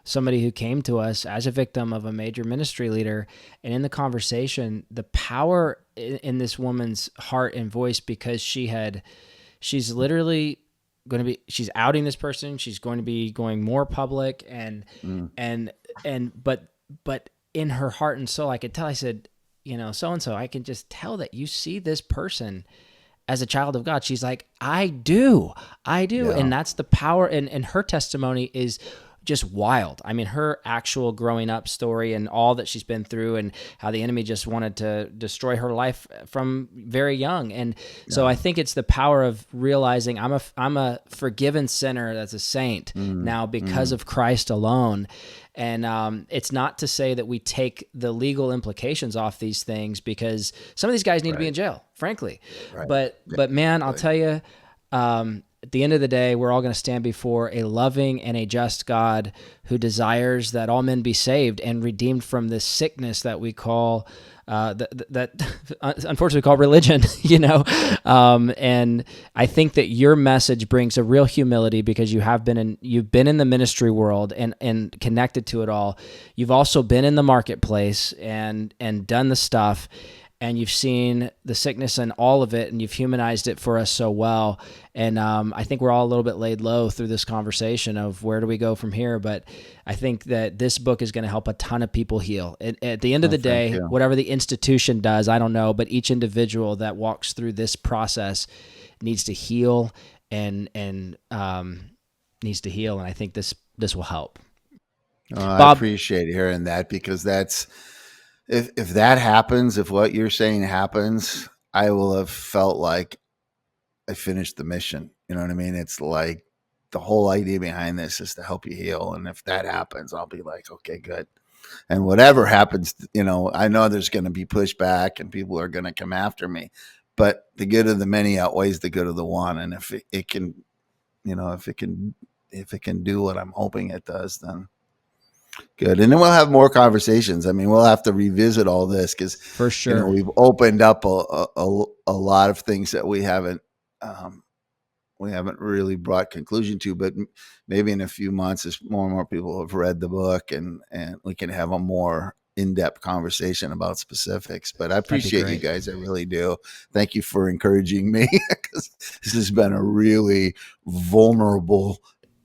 somebody who came to us as a victim of a major ministry leader. And in the conversation, the power in this woman's heart and voice, because she's literally going to be, she's outing this person. She's going to be going more public but in her heart and soul, I could tell, I said, so-and-so, I can just tell that you see this person as a child of God. She's like, I do. Yeah. And that's the power. And her testimony is just wild. I mean, her actual growing up story and all that she's been through, and how the enemy just wanted to destroy her life from very young. And so I think it's the power of realizing I'm a forgiven sinner that's a saint now because of Christ alone. And it's not to say that we take the legal implications off these things, because some of these guys need to be in jail, frankly. Right. But man, I'll tell you, at the end of the day, we're all going to stand before a loving and a just God who desires that all men be saved and redeemed from this sickness that we call that unfortunately called religion, and I think that your message brings a real humility, because you've been in the ministry world and connected to it all. You've also been in the marketplace and done the stuff, and you've seen the sickness and all of it, and you've humanized it for us so well. And I think we're all a little bit laid low through this conversation of where do we go from here. But I think that this book is going to help a ton of people heal. At the end of the day, whatever the institution does, I don't know, but each individual that walks through this process needs to heal and needs to heal. And I think this will help. Bob, I appreciate hearing that, because that's, if that happens, if what you're saying happens, I will have felt like I finished the mission. You know what I mean? It's like the whole idea behind this is to help you heal. And if that happens, I'll be like, okay, good. And whatever happens, I know there's going to be pushback and people are going to come after me, but the good of the many outweighs the good of the one. And if it can, if it can do what I'm hoping it does, then good. And then we'll have more conversations. I mean, we'll have to revisit all this, because for sure, we've opened up a lot of things that we haven't really brought conclusion to, but maybe in a few months, as more and more people have read the book, and we can have a more in-depth conversation about specifics. But I appreciate you guys. I really do. Thank you for encouraging me, because this has been a really vulnerable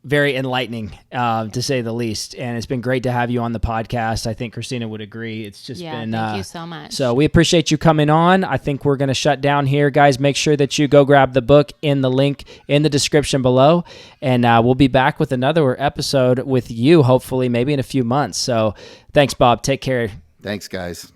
very enlightening, to say the least. And it's been great to have you on the podcast. I think Christina would agree. It's just been... thank you so much. So we appreciate you coming on. I think we're going to shut down here. Guys, make sure that you go grab the book in the link in the description below. And we'll be back with another episode with you, hopefully, maybe in a few months. So thanks, Bob. Take care. Thanks, guys.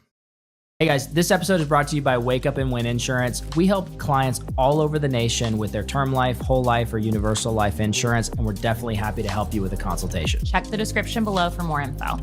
Hey guys, this episode is brought to you by Wake Up and Win Insurance. We help clients all over the nation with their term life, whole life, or universal life insurance, and we're definitely happy to help you with a consultation. Check the description below for more info.